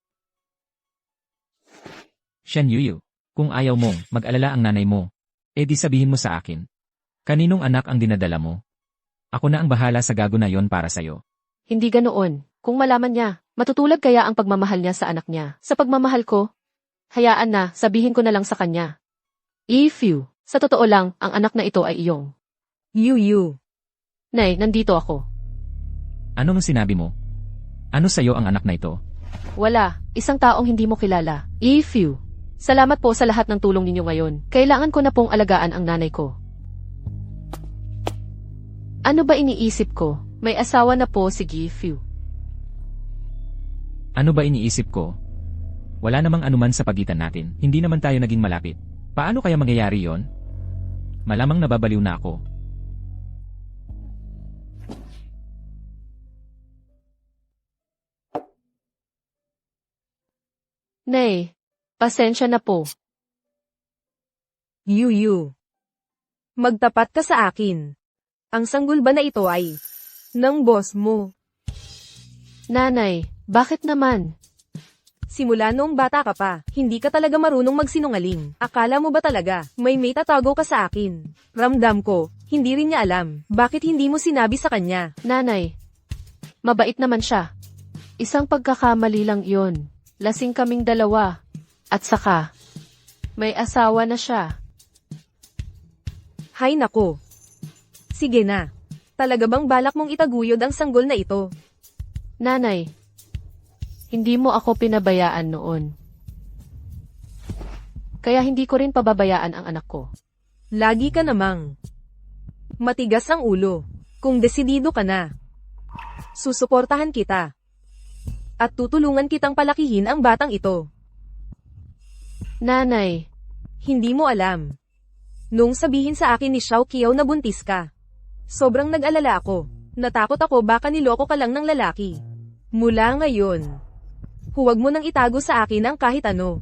Shen Yuyu, kung ayaw mong mag-alala ang nanay mo, di sabihin mo sa akin. Kaninong anak ang dinadala mo? Ako na ang bahala sa gago na yon para sa'yo. Hindi ganoon. Kung malaman niya, matutulad kaya ang pagmamahal niya sa anak niya. Sa pagmamahal ko, hayaan na, sabihin ko na lang sa kanya. If you, sa totoo lang, ang anak na ito ay iyong. Yuyu. Nay, nandito ako. Ano ang sinabi mo? Ano sa'yo ang anak na ito? Wala, isang taong hindi mo kilala. If you. Salamat po sa lahat ng tulong ninyo ngayon. Kailangan ko na pong alagaan ang nanay ko. Ano ba iniisip ko? May asawa na po si Gifu. Ano ba iniisip ko? Wala namang anuman sa pagitan natin. Hindi naman tayo naging malapit. Paano kaya mangyayari yon? Malamang nababaliw na ako. Nay, pasensya na po. Yuyu. Magtapat ka sa akin. Ang sanggol ba na ito ay ng boss mo? Nanay, bakit naman? Simula noong bata ka pa, hindi ka talaga marunong magsinungaling. Akala mo ba talaga, may tatago ka sa akin? Ramdam ko, hindi rin niya alam. Bakit hindi mo sinabi sa kanya? Nanay, mabait naman siya. Isang pagkakamali lang yun. Lasing kaming dalawa. At saka, may asawa na siya. Hay nako. Sige na. Talaga bang balak mong itaguyod ang sanggol na ito? Nanay, hindi mo ako pinabayaan noon. Kaya hindi ko rin pababayaan ang anak ko. Lagi ka namang matigas ang ulo. Kung desidido ka na, susuportahan kita. At tutulungan kitang palakihin ang batang ito. Nanay, Hindi mo alam. Nung sabihin sa akin ni Xiao Qiao na buntis ka, sobrang nag-alala ako. Natakot ako baka niloko ka lang ng lalaki. Mula ngayon, huwag mo nang itago sa akin ang kahit ano.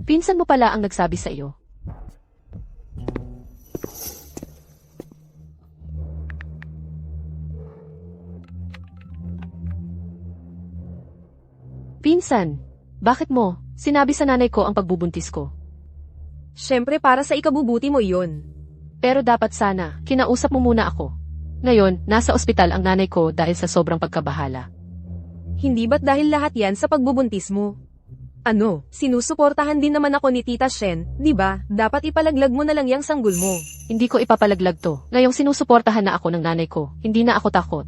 pinsan mo pala ang nagsabi sa iyo. Pinsan, bakit mo? Sinabi sa nanay ko ang pagbubuntis ko. Siyempre para sa ikabubuti mo iyon. Pero dapat sana, kinausap mo muna ako. Ngayon, nasa ospital ang nanay ko dahil sa sobrang pagkabahala. Hindi ba't dahil lahat yan sa pagbubuntis mo? Ano, sinusuportahan din naman ako ni Tita Shen, di ba? Dapat ipalaglag mo na lang yang sanggol mo. Hindi ko ipapalaglag to. Ngayong sinusuportahan na ako ng nanay ko, hindi na ako takot.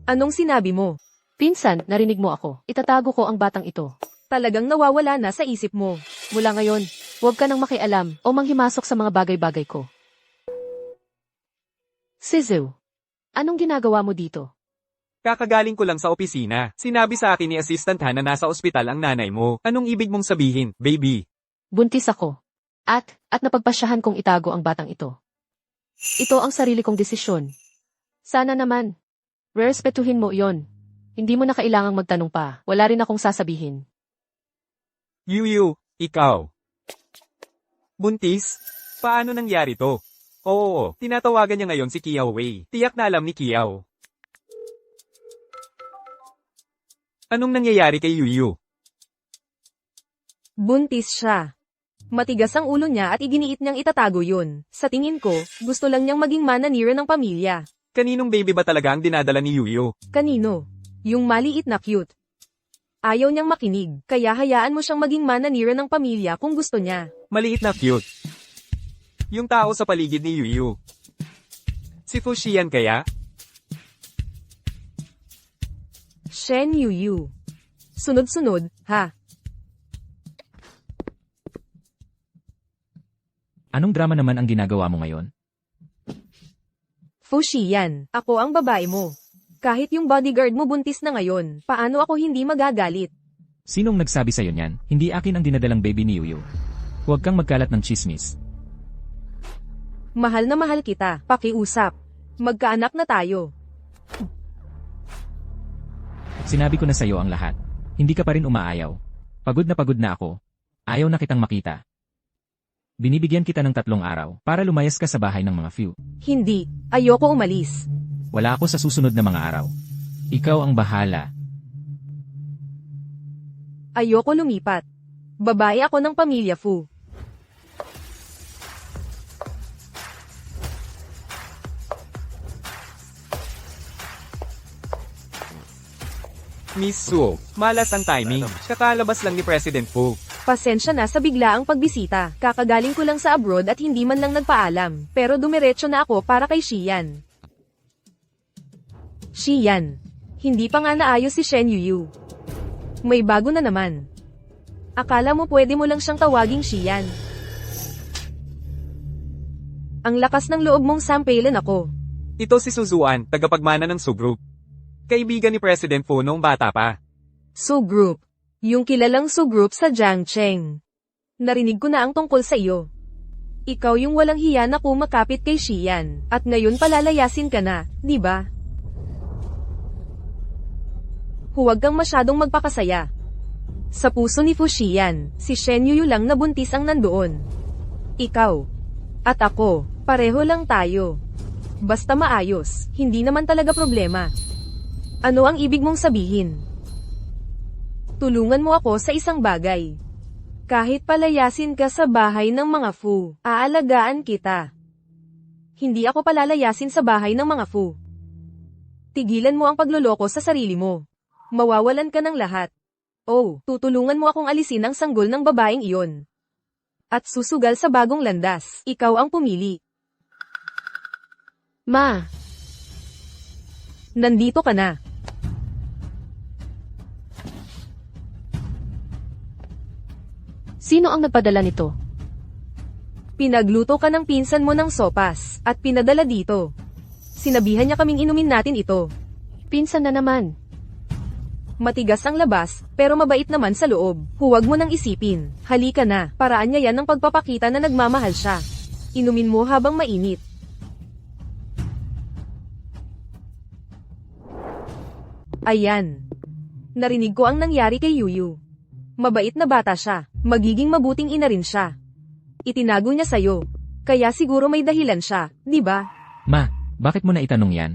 Anong sinabi mo? Pinsan, narinig mo ako. Itatago ko ang batang ito. Talagang nawawala na sa isip mo. Mula ngayon, huwag ka nang makialam o manghimasok sa mga bagay-bagay ko. Sizu, anong ginagawa mo dito? Kakagaling ko lang sa opisina. Sinabi sa akin ni Assistant Han na nasa ospital ang nanay mo. Anong ibig mong sabihin, baby? Buntis ako. At napagpasyahan kong itago ang batang ito. Ito ang sarili kong desisyon. Sana naman, respetuhin mo iyon. Hindi mo na kailangang magtanong pa. Wala rin akong sasabihin. Yuyu, ikaw. Buntis? Paano nangyari to? Oo, tinatawagan niya ngayon si Kiao Wei. Tiyak na alam ni Kiao. Anong nangyayari kay Yuyu? Buntis siya. Matigas ang ulo niya at iginiit niyang itatago yun. Sa tingin ko, gusto lang niyang maging mananira ng pamilya. Kaninong baby ba talaga ang dinadala ni Yuyu? Kanino? Yung maliit na cute. Ayaw niyang makinig, kaya hayaan mo siyang maging mananira ng pamilya kung gusto niya. Maliit na cute. Yung tao sa paligid ni Yuyu. Si Fuxian kaya? Shen Yuyu. Sunod-sunod, ha? Anong drama naman ang ginagawa mo ngayon? Fuxian, ako ang babae mo. Kahit yung bodyguard mo buntis na ngayon, paano ako hindi magagalit? Sinong nagsabi sa'yo niyan? Hindi akin ang dinadalang baby ni Yuyu. Huwag kang magkalat ng chismis. Mahal na mahal kita, pakiusap. Magkaanak na tayo. Sinabi ko na sa'yo ang lahat. Hindi ka pa rin umaayaw. Pagod na ako. Ayaw na kitang makita. Binibigyan kita ng 3 araw para lumayas ka sa bahay ng mga few. Hindi, ayoko umalis. Wala ako sa susunod na mga araw. Ikaw ang bahala. Ayoko lumipat. Babae ako ng pamilya Fu. Miss Suo, malas ang timing. Kakalabas lang ni President Fu. Pasensya na sa biglaang pagbisita. Kakagaling ko lang sa abroad at hindi man lang nagpaalam. Pero dumiretso na ako para kay Xian. Xian. Hindi pa nga naayos si Shen Yuyu. May bago na naman. Akala mo pwede mo lang siyang tawaging Xian. Ang lakas ng loob mong sampelan ako. Ito si Suzuan, tagapagmana ng Su Group. Kaibigan ni President Fu noong bata pa. Su Group. Yung kilalang Su Group sa Jiangcheng. Narinig ko na ang tungkol sa iyo. Ikaw yung walang hiya na kumakapit kay Xian, at ngayon palalayasin ka na, di ba? Huwag kang masyadong magpakasaya. Sa puso ni Fuxian, si Shen Yuyu lang na buntis ang nandoon. Ikaw. At ako, pareho lang tayo. Basta maayos, hindi naman talaga problema. Ano ang ibig mong sabihin? Tulungan mo ako sa isang bagay. Kahit palayasin ka sa bahay ng mga Fu, aalagaan kita. Hindi ako palalayasin sa bahay ng mga Fu. Tigilan mo ang pagloloko sa sarili mo. Mawawalan ka ng lahat. Oh, tutulungan mo akong alisin ang sanggol ng babaeng iyon. At susugal sa bagong landas. Ikaw ang pumili. Ma, Nandito ka na. sino ang nagpadala nito? Pinagluto ka ng pinsan mo ng sopas, at pinadala dito. Sinabihan niya kaming inumin natin ito. Pinsan na naman. Matigas ang labas, pero mabait naman sa loob. Huwag mo nang isipin. Halika na, paraan niya yan ng pagpapakita na nagmamahal siya. Inumin mo habang mainit. Ayan. Narinig ko ang nangyari kay Yuyu. Mabait na bata siya. Magiging mabuting ina rin siya. Itinago niya sa'yo. Kaya siguro may dahilan siya, di ba? Ma, bakit mo na itanong yan?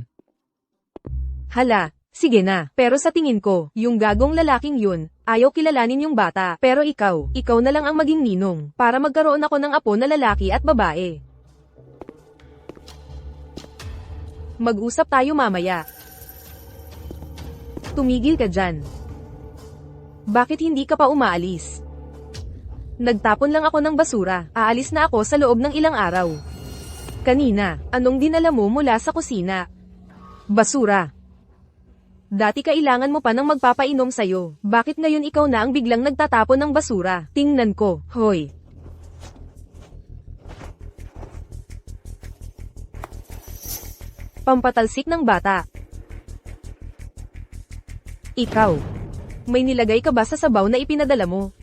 Hala, sige na. Pero sa tingin ko, yung gagong lalaking yun, ayaw kilalanin yung bata. Pero ikaw na lang ang maging ninong, para magkaroon ako ng apo na lalaki at babae. Mag-usap tayo mamaya. Tumigil ka dyan. Bakit hindi ka pa umaalis? Nagtapon lang ako ng basura, aalis na ako sa loob ng ilang araw. Kanina, anong dinala mo mula sa kusina? Basura. Dati kailangan mo pa ng magpapainom sa'yo. Bakit ngayon ikaw na ang biglang nagtatapon ng basura? Tingnan ko, hoy. Pampatalsik ng bata. Ikaw. May nilagay ka ba sa sabaw na ipinadala mo?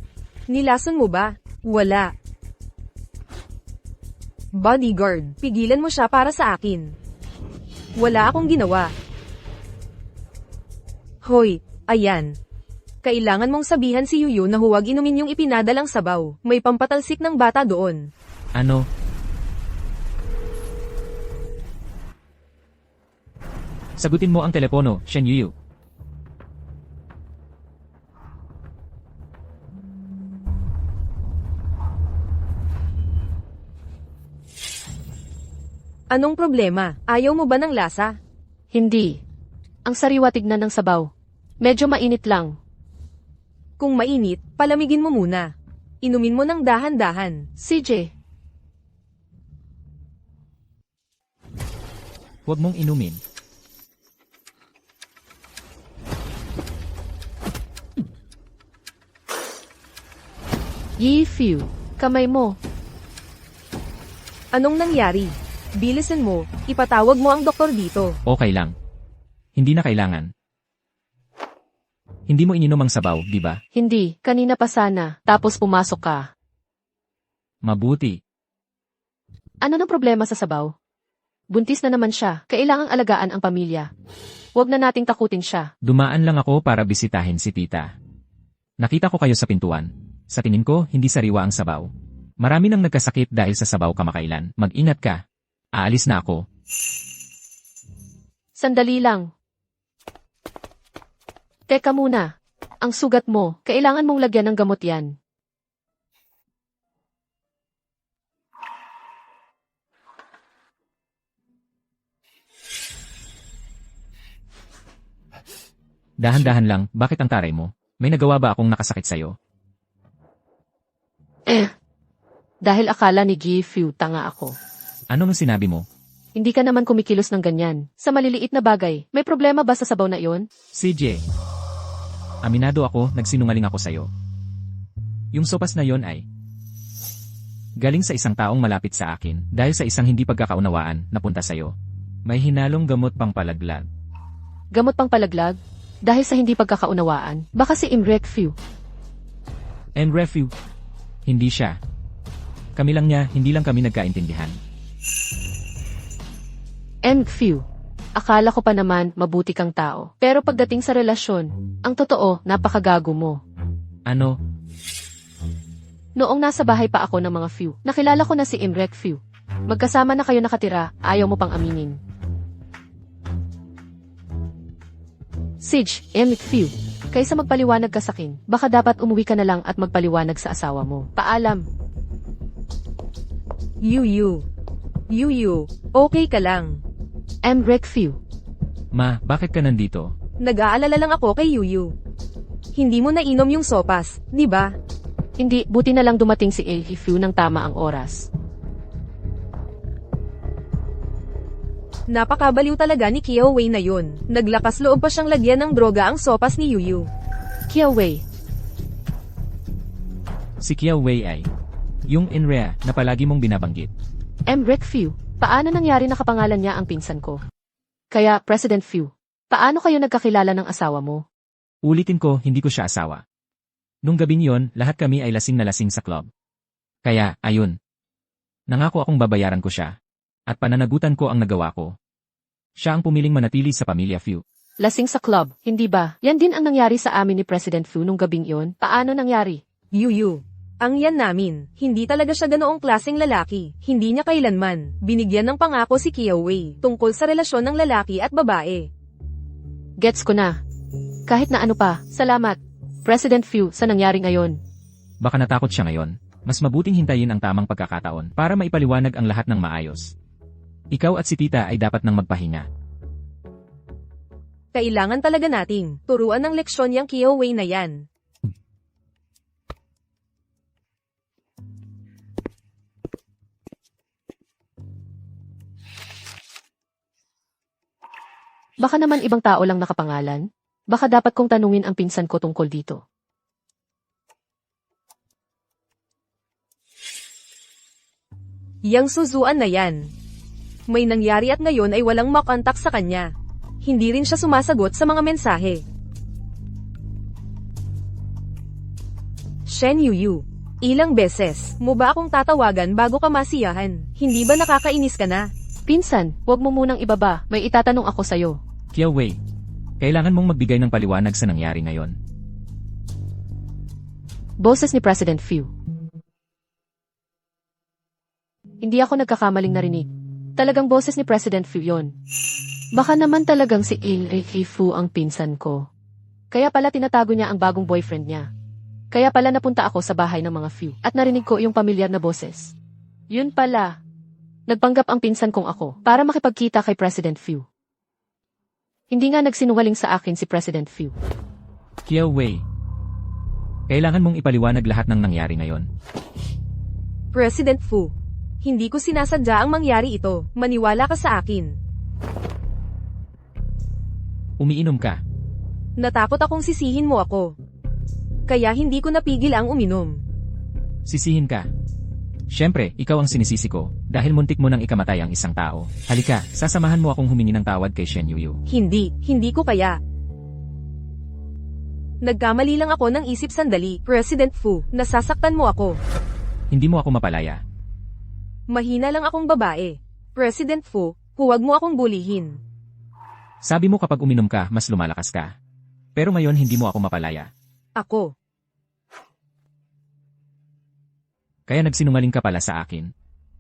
Nilason mo ba? Wala. Bodyguard, pigilan mo siya para sa akin. Wala akong ginawa. Hoy, ayan. Kailangan mong sabihan si Yuyu na huwag inumin yung ipinadalang sabaw. May pampatalsik ng bata doon. Ano? Sagutin mo ang telepono, Shen Yuyu. Anong problema? Ayaw mo ba ng lasa? Hindi. Ang sariwa tignan ng sabaw. Medyo mainit lang. Kung mainit, palamigin mo muna. Inumin mo ng dahan-dahan. CJ, Huwag mong inumin. Yi-Few, kamay mo. Anong nangyari? Bilisan mo, ipatawag mo ang doktor dito. Okay lang. Hindi na kailangan. Hindi mo ininom ang sabaw, di ba? Hindi, kanina pa sana, tapos pumasok ka. Mabuti. Ano nang problema sa sabaw? Buntis na naman siya, kailangang alagaan ang pamilya. Huwag na nating takutin siya. Dumaan lang ako para bisitahin si tita. Nakita ko kayo sa pintuan. Sa tingin ko, hindi sariwa ang sabaw. Marami nang nagkasakit dahil sa sabaw kamakailan. Mag-ingat ka. Aalis na ako. Sandali lang. Teka muna. Ang sugat mo, kailangan mong lagyan ng gamot yan. Dahan-dahan lang, bakit ang taray mo? May nagawa ba akong nakasakit sa'yo? Dahil akala ni Gi-Few tanga ako. Ano nang sinabi mo? Hindi ka naman kumikilos ng ganyan. Sa maliliit na bagay, may problema ba sa sabaw na iyon? CJ. Aminado ako, nagsinungaling ako sa'yo. Yung sopas na yon ay galing sa isang taong malapit sa akin dahil sa isang hindi pagkakaunawaan napunta sa'yo. May hinalong gamot pang palaglag. Gamot pang palaglag? Dahil sa hindi pagkakaunawaan, baka si Imrek-Few. Refu. Hindi siya. Kami lang niya, hindi lang kami nagkaintindihan. Few. Akala ko pa naman mabuti kang tao. Pero pagdating sa relasyon, ang totoo, napakagago mo. Ano? Noong nasa bahay pa ako ng mga Few, nakilala ko na si Imrek-Few. Magkasama na kayo nakatira, ayaw mo pang aminin. Sige, Few. Kaysa magpaliwanag ka sa akin, baka dapat umuwi ka na lang at magpaliwanag sa asawa mo. Paalam. Yuyu. Okay ka lang. Few. Ma, bakit ka nandito? Nag-aalala lang ako kay Yuyu. Hindi mo nainom yung sopas, di ba? Hindi, buti na lang dumating si Few ng tama ang oras. Napakabaliw talaga ni Kiawei na yun. Naglakas loob pa siyang lagyan ng droga ang sopas ni Yuyu. Kiawei. Si Kiao Wei ay yung Inrea na palagi mong binabanggit. Few. Paano nangyari na kapangalan niya ang pinsan ko? Kaya, President Few, paano kayo nagkakilala ng asawa mo? Ulitin ko, hindi ko siya asawa. Nung gabing yon, lahat kami ay lasing na lasing sa club. Kaya, ayun. Nangako akong babayaran ko siya. At pananagutan ko ang nagawa ko. Siya ang pumiling manatili sa pamilya Few. Lasing sa club, hindi ba? Yan din ang nangyari sa amin ni President Few nung gabing iyon. Paano nangyari? Yuyu. Ang yan namin, hindi talaga siya ganoong klaseng lalaki. Hindi niya kailanman binigyan ng pangako si Kiawei tungkol sa relasyon ng lalaki at babae. Gets ko na. Kahit na ano pa, salamat. President Few, sa nangyari ngayon. Baka natakot siya ngayon. Mas mabuting hintayin ang tamang pagkakataon para maipaliwanag ang lahat ng maayos. Ikaw at si tita ay dapat nang magpahinga. Kailangan talaga nating turuan ng leksyon yang Kiawei na yan. Baka naman ibang tao lang nakapangalan? Baka dapat kong tanungin ang pinsan ko tungkol dito. Yang Suzuan na yan. May nangyari at ngayon ay walang makontak sa kanya. Hindi rin siya sumasagot sa mga mensahe. Shen Yuyu. Ilang beses mo ba akong tatawagan bago ka masiyahan? Hindi ba nakakainis ka na? Pinsan, wag mo munang ibaba. May itatanong ako sa'yo. Kiao Wei, kailangan mong magbigay ng paliwanag sa nangyari ngayon. Boses ni President Few. Hindi ako nagkakamaling narinig. Talagang boses ni President Few yon. Baka naman talagang si Fu ang pinsan ko. Kaya pala tinatago niya ang bagong boyfriend niya. Kaya pala napunta ako sa bahay ng mga Few at narinig ko yung pamilyar na boses. Yun pala. Nagpanggap ang pinsan kong ako para makipagkita kay President Few. Hindi nga nagsinungaling sa akin si President Few. Kiao Wei, kailangan mong ipaliwanag lahat ng nangyari ngayon. President Fu. Hindi ko sinasadya ang mangyari ito. Maniwala ka sa akin. Umiinom ka. Natakot akong sisihin mo ako. Kaya hindi ko napigil ang uminom. Sisihin ka. Siyempre, ikaw ang sinisisi ko, dahil muntik mo nang ikamatay ang isang tao. Halika, sasamahan mo akong humingi ng tawad kay Shen Yuyu. Hindi ko kaya. Nagkamali lang ako ng isip sandali. President Fu, nasasaktan mo ako. Hindi mo ako mapalaya. Mahina lang akong babae. President Fu, huwag mo akong bulihin. Sabi mo kapag uminom ka, mas lumalakas ka. Pero ngayon hindi mo ako mapalaya. Ako. Kaya nagsinungaling ka pala sa akin.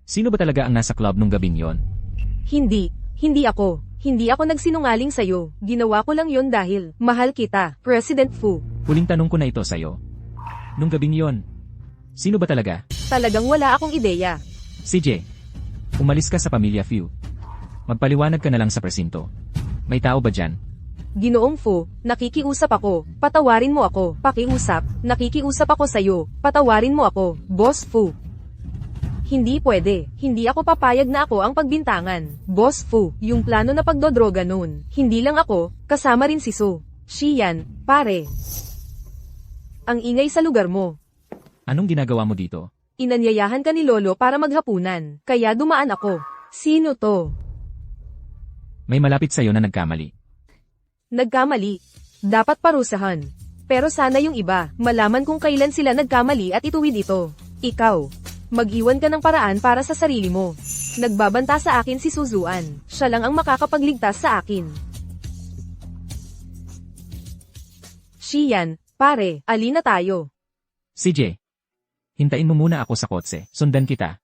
Sino ba talaga ang nasa club nung gabing yon? Hindi ako. Hindi ako nagsinungaling sa'yo. Ginawa ko lang yon dahil mahal kita, President Fu. Huling tanong ko na ito sa'yo. Nung gabing yon, sino ba talaga? Talagang wala akong ideya. CJ, umalis ka sa pamilya Few. Magpaliwanag ka na lang sa presinto. May tao ba dyan? Ginoong Fu, nakikiusap ako. Patawarin mo ako. Pakiusap, nakikiusap ako sa'yo. Patawarin mo ako, Boss Fu. Hindi pwede. Hindi ako papayag na ako ang pagbintangan. Boss Fu, yung plano na pagdodroga noon. Hindi lang ako, kasama rin si Su. Shiyan, pare. Ang ingay sa lugar mo. Anong ginagawa mo dito? Inanyayahan ka ni Lolo para maghapunan, kaya dumaan ako. Sino to? May malapit sa'yo na nagkamali. Nagkamali. Dapat parusahan. Pero sana yung iba, malaman kung kailan sila nagkamali at ituwid ito. Ikaw, mag-iwan ka ng paraan para sa sarili mo. Nagbabanta sa akin si Suzuan. Siya lang ang makakapagligtas sa akin. Shiyan, pare, alin na tayo. CJ, hintayin mo muna ako sa kotse. Sundan kita.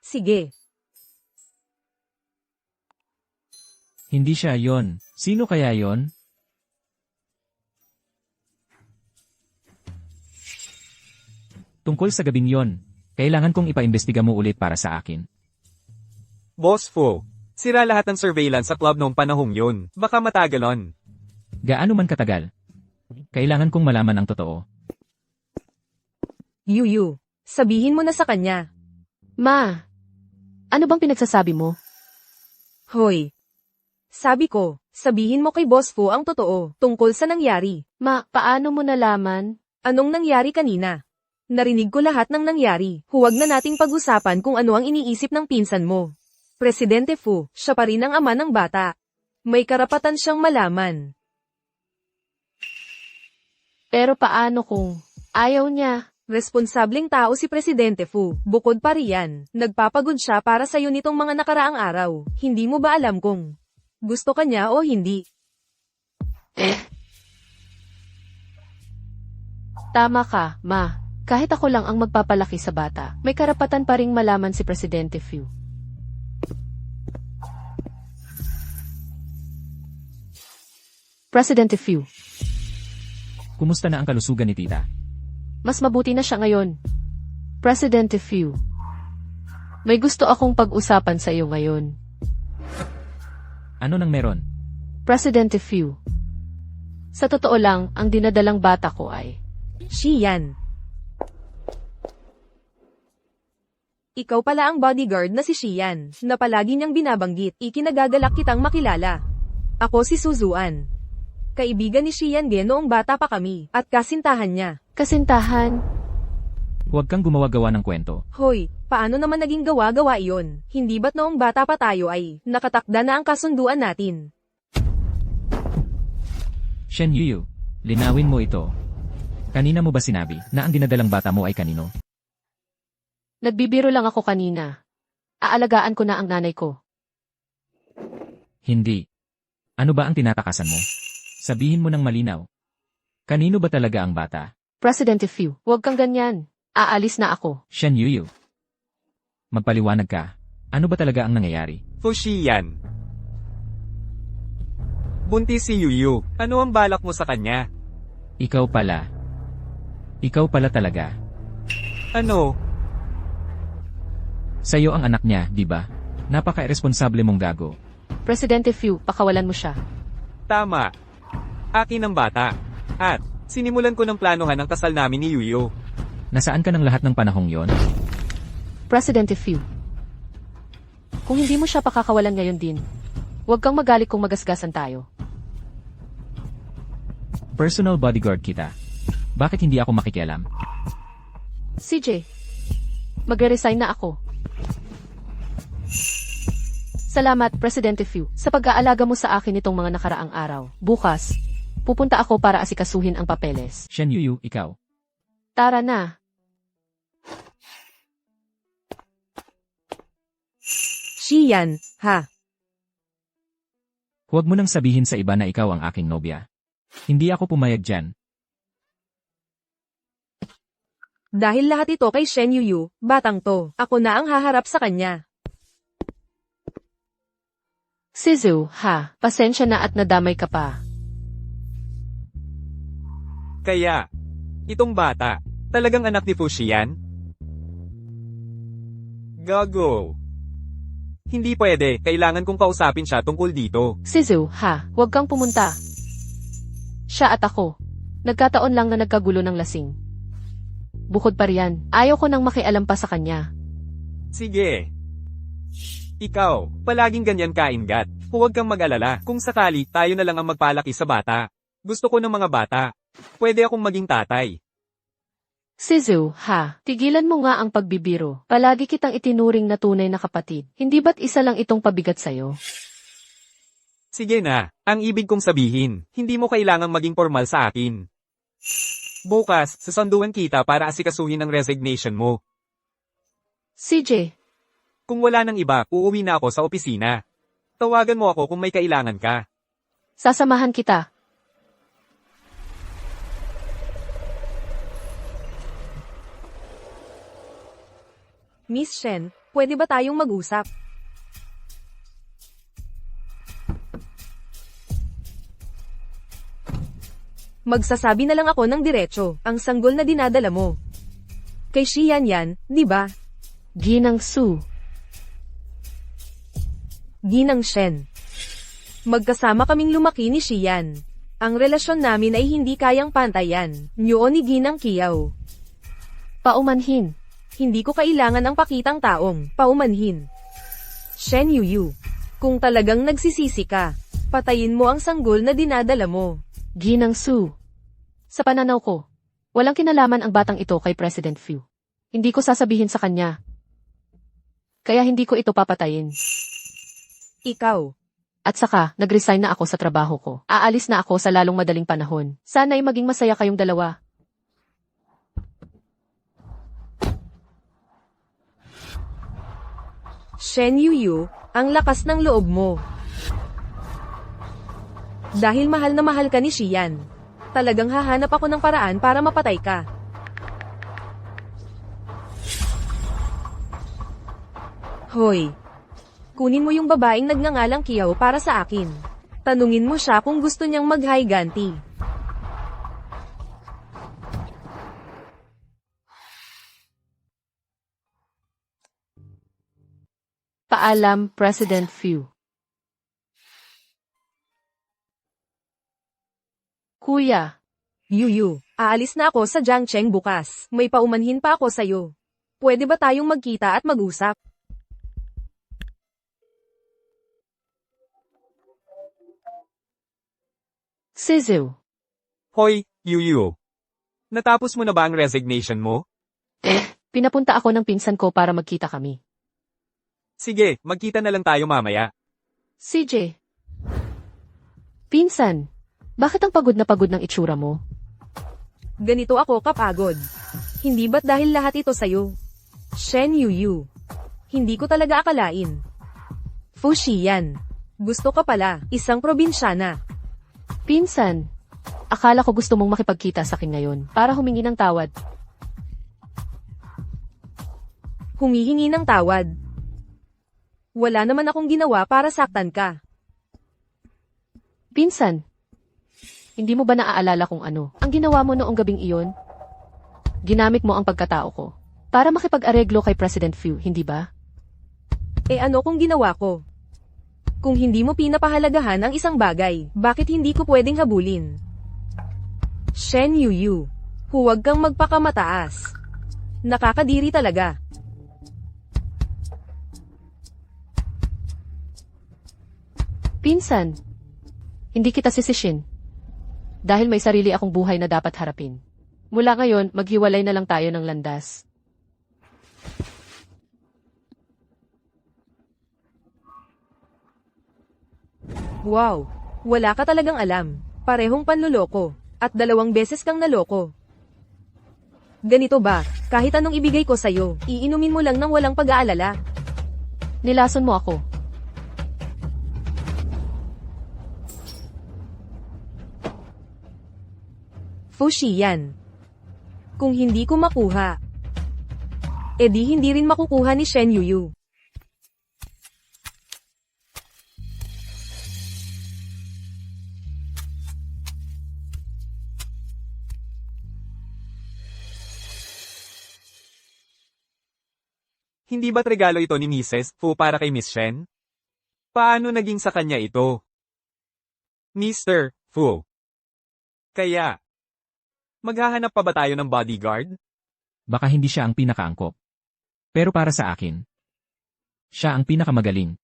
Sige. Hindi siya yon. Sino kaya yon? Tungkol sa gabing yon, kailangan kong ipaimbestiga mo ulit para sa akin. Boss Fu, sira lahat ng surveillance sa club noong panahong yun. Baka matagalon. Gaano man katagal? Kailangan kong malaman ang totoo. Yuyu, sabihin mo na sa kanya. Ma, ano bang pinagsasabi mo? Hoy. Sabi ko, sabihin mo kay Boss Fu ang totoo tungkol sa nangyari. Ma, paano mo nalaman? Anong nangyari kanina? Narinig ko lahat ng nangyari. Huwag na nating pag-usapan kung ano ang iniisip ng pinsan mo. Presidente Fu, siya pa rin ang ama ng bata. May karapatan siyang malaman. Pero paano kung ayaw niya? Responsableng tao si Presidente Fu. Bukod pa riyan, nagpapagod siya para sa'yo nitong mga nakaraang araw. Hindi mo ba alam kung gusto ka niya o hindi? Tama ka, Ma. Kahit ako lang ang magpapalaki sa bata, may karapatan pa ring malaman si Presidente Fu. Presidente Fu, Kumusta na ang kalusugan ni tita? mas mabuti na siya ngayon. Presidente Fu, may gusto akong pag-usapan sa iyo ngayon. Ano nang meron? Presidente Fu, sa totoo lang, ang dinadalang bata ko ay Xian. Ikaw pala ang bodyguard na si Xian, na palagi niyang binabanggit. Ikinagagalak kitang makilala. Ako si Suzuan. Kaibigan ni Xian Ge noong bata pa kami, at kasintahan niya. kasintahan. Huwag kang gumawa-gawa ng kwento. Hoy, paano naman naging gawa-gawa iyon? Hindi ba't noong bata pa tayo ay nakatakda na ang kasunduan natin? Shen Yuyu, linawin mo ito. Kanina mo ba sinabi na ang dinadalang bata mo ay kanino? Nagbibiro lang ako kanina. Aalagaan ko na ang nanay ko. Hindi. Ano ba ang tinatakasan mo? Sabihin mo ng malinaw. Kanino ba talaga ang bata? Presidente Fu, huwag kang ganyan. Aalis na ako. Shen Yuyu. Magpaliwanag ka. Ano ba talaga ang nangyayari? Fu Xian. Buntis si Yuyu. Ano ang balak mo sa kanya? Ikaw pala. Ikaw pala talaga. Ano? Sa'yo ang anak niya, di ba? Napaka-irresponsable mong gago. Presidente Fu, pakawalan mo siya. Tama. Akin ang bata. At, sinimulan ko ng planuhan ang kasal namin ni Yuyu. Nasaan ka ng lahat ng panahong yon? Presidente Fu, kung hindi mo siya pakakawalan ngayon din, huwag kang magalit kung magasgasan tayo. Personal bodyguard kita. Bakit hindi ako makikialam? CJ, magre-resign na ako. Salamat, Presidente Fu, sa pag-aalaga mo sa akin itong mga nakaraang araw. Bukas, pupunta ako para asikasuhin ang papeles. Shen Yuyu, ikaw. Tara na. Xian, ha? Huwag mo nang sabihin sa iba na ikaw ang aking nobya. Hindi ako pumayag dyan. Dahil lahat ito kay Shen Yuyu, batang to, ako na ang haharap sa kanya. Sizu, ha, pasensya na at nadamay ka pa. Kaya, itong bata, talagang anak ni Fu Xian? Gago. Hindi pwede, kailangan kong kausapin siya tungkol dito. Sizu, ha, huwag kang pumunta. Siya at ako. Nagkataon lang na nagkagulo ng lasing. Bukod pa riyan, ayaw ko nang makialam pa sa kanya. Sige. Ikaw, palaging ganyan kaingat. Huwag kang mag-alala, kung sakali, tayo na lang ang magpalaki sa bata. Gusto ko ng mga bata. Pwede akong maging tatay. Sizu, ha, tigilan mo nga ang pagbibiro. Palagi kitang itinuring na tunay na kapatid. Hindi ba't isa lang itong pabigat sa'yo? Sige na, ang ibig kong sabihin, hindi mo kailangang maging formal sa akin. Bukas, sasanduan kita para asikasuhin ang resignation mo. CJ, Kung wala nang iba, uuwi na ako sa opisina. Tawagan mo ako kung may kailangan ka. sasamahan kita. Miss Shen, pwede ba tayong mag-usap? Magsasabi na lang ako ng diretso, ang sanggol na dinadala mo. Kay Xian yan, di ba? Ginang Su. Ginang Shen. Magkasama kaming lumaki ni Xian. Ang relasyon namin ay hindi kayang pantayan. Nyo ni Ginang Kiyaw. Paumanhin. Hindi ko kailangan ang pakitang taong paumanhin. Shen Yuyu. Kung talagang nagsisisi ka, patayin mo ang sanggol na dinadala mo. Ginang Su. Sa pananaw ko, walang kinalaman ang batang ito kay President Fu. Hindi ko sasabihin sa kanya. Kaya hindi ko ito papatayin. Ikaw. At saka, nag-resign na ako sa trabaho ko. Aalis na ako sa lalong madaling panahon. Sana'y maging masaya kayong dalawa. Shen Yuyu, ang lakas ng loob mo. Dahil mahal na mahal ka ni Xian, talagang hahanap ako ng paraan para mapatay ka. Hoy! Kunin mo yung babaeng nagngangalang Kiyaw para sa akin. Tanungin mo siya kung gusto niyang mag-higanti. Paalam, President Fu. Kuya, Yuyu, aalis na ako sa Jiangcheng bukas. May paumanhin pa ako sa'yo. Pwede ba tayong magkita at mag-usap? Sizu. Hoy, Yuyu. Natapos mo na ba ang resignation mo? Pinapunta ako ng pinsan ko para magkita kami. Sige, magkita na lang tayo mamaya. CJ. Pinsan, bakit ang pagod na pagod ng itsura mo? Ganito ako kapagod. Hindi ba't dahil lahat ito sa'yo? Shen Yuyu. Hindi ko talaga akalain. Fu Xian. Gusto ka pala, isang probinsyana. Pinsan, akala ko gusto mong makipagkita sa akin ngayon para humingi ng tawad. Humihingi ng tawad. Wala naman akong ginawa para saktan ka. Pinsan, hindi mo ba naaalala kung ano ang ginawa mo noong gabing iyon? Ginamit mo ang pagkatao ko para makipag-areglo kay President Fu, hindi ba? Eh ano kung ginawa ko? Kung hindi mo pinapahalagahan ang isang bagay, bakit hindi ko pwedeng habulin? Shen Yuyu, huwag kang magpakamataas. Nakakadiri talaga. Pinsan, hindi kita sisishin. Dahil may sarili akong buhay na dapat harapin. Mula ngayon, maghiwalay na lang tayo ng landas. Wow, wala ka talagang alam. Parehong panloloko. At 2 beses kang naloko. Ganito ba, kahit anong ibigay ko sa'yo, iinumin mo lang ng walang pag-aalala. Nilason mo ako. Fu Xian. Kung hindi ko makuha, edi hindi rin makukuha ni Shen Yuyu. Hindi ba't regalo ito ni Mrs. Fu para kay Miss Shen? Paano naging sa kanya ito? Mr. Fu. Kaya, maghahanap pa ba tayo ng bodyguard? Baka hindi siya ang pinakaangkop. Pero para sa akin, siya ang pinakamagaling.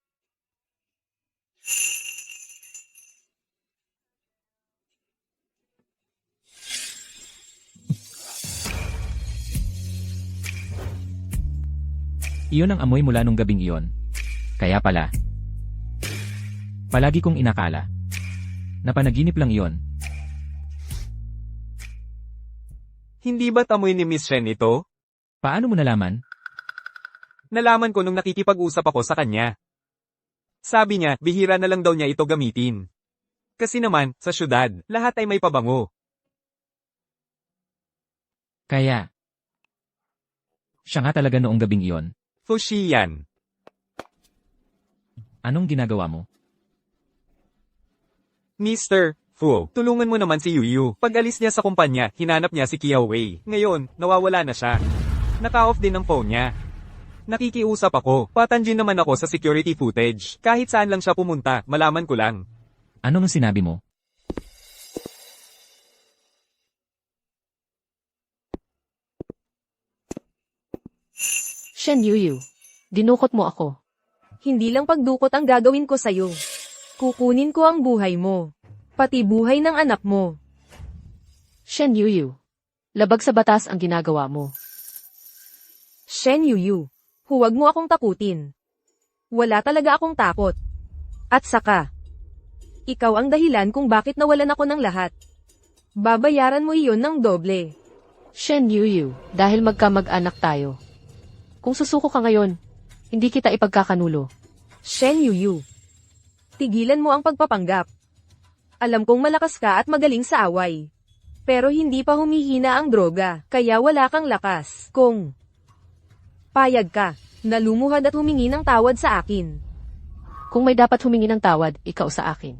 Iyon ang amoy mula nung gabing iyon. Kaya pala, palagi kong inakala na panaginip lang iyon. Hindi ba't amoy ni Miss Shen ito? Paano mo nalaman? Nalaman ko nung nakikipag-usap ako sa kanya. Sabi niya, bihira na lang daw niya ito gamitin. Kasi naman, sa syudad, lahat ay may pabango. Kaya, siya nga talaga noong gabing iyon. Fu Xian. Anong ginagawa mo? Mr. Fu, tulungan mo naman si Yuyu. Pag alis niya sa kumpanya, hinanap niya si Kiao Wei. Ngayon, nawawala na siya. Naka-off din ang phone niya. Nakikiusap ako. Patanjin naman ako sa security footage. Kahit saan lang siya pumunta, malaman ko lang. Ano ang sinabi mo? Shen Yuyu, dinukot mo ako. Hindi lang pagdukot ang gagawin ko sa'yo. Kukunin ko ang buhay mo. Pati buhay ng anak mo. Shen Yuyu, labag sa batas ang ginagawa mo. Shen Yuyu, huwag mo akong takutin. Wala talaga akong takot. At saka, ikaw ang dahilan kung bakit nawalan ako ng lahat. Babayaran mo iyon ng doble. Shen Yuyu, dahil magkamag-anak tayo. Kung susuko ka ngayon, hindi kita ipagkakanulo. Shen Yuyu, tigilan mo ang pagpapanggap. Alam kong malakas ka at magaling sa away. Pero hindi pa humihina ang droga, kaya wala kang lakas. Kung payag ka, na lumuhad at humingi ng tawad sa akin. Kung may dapat humingi ng tawad, ikaw sa akin.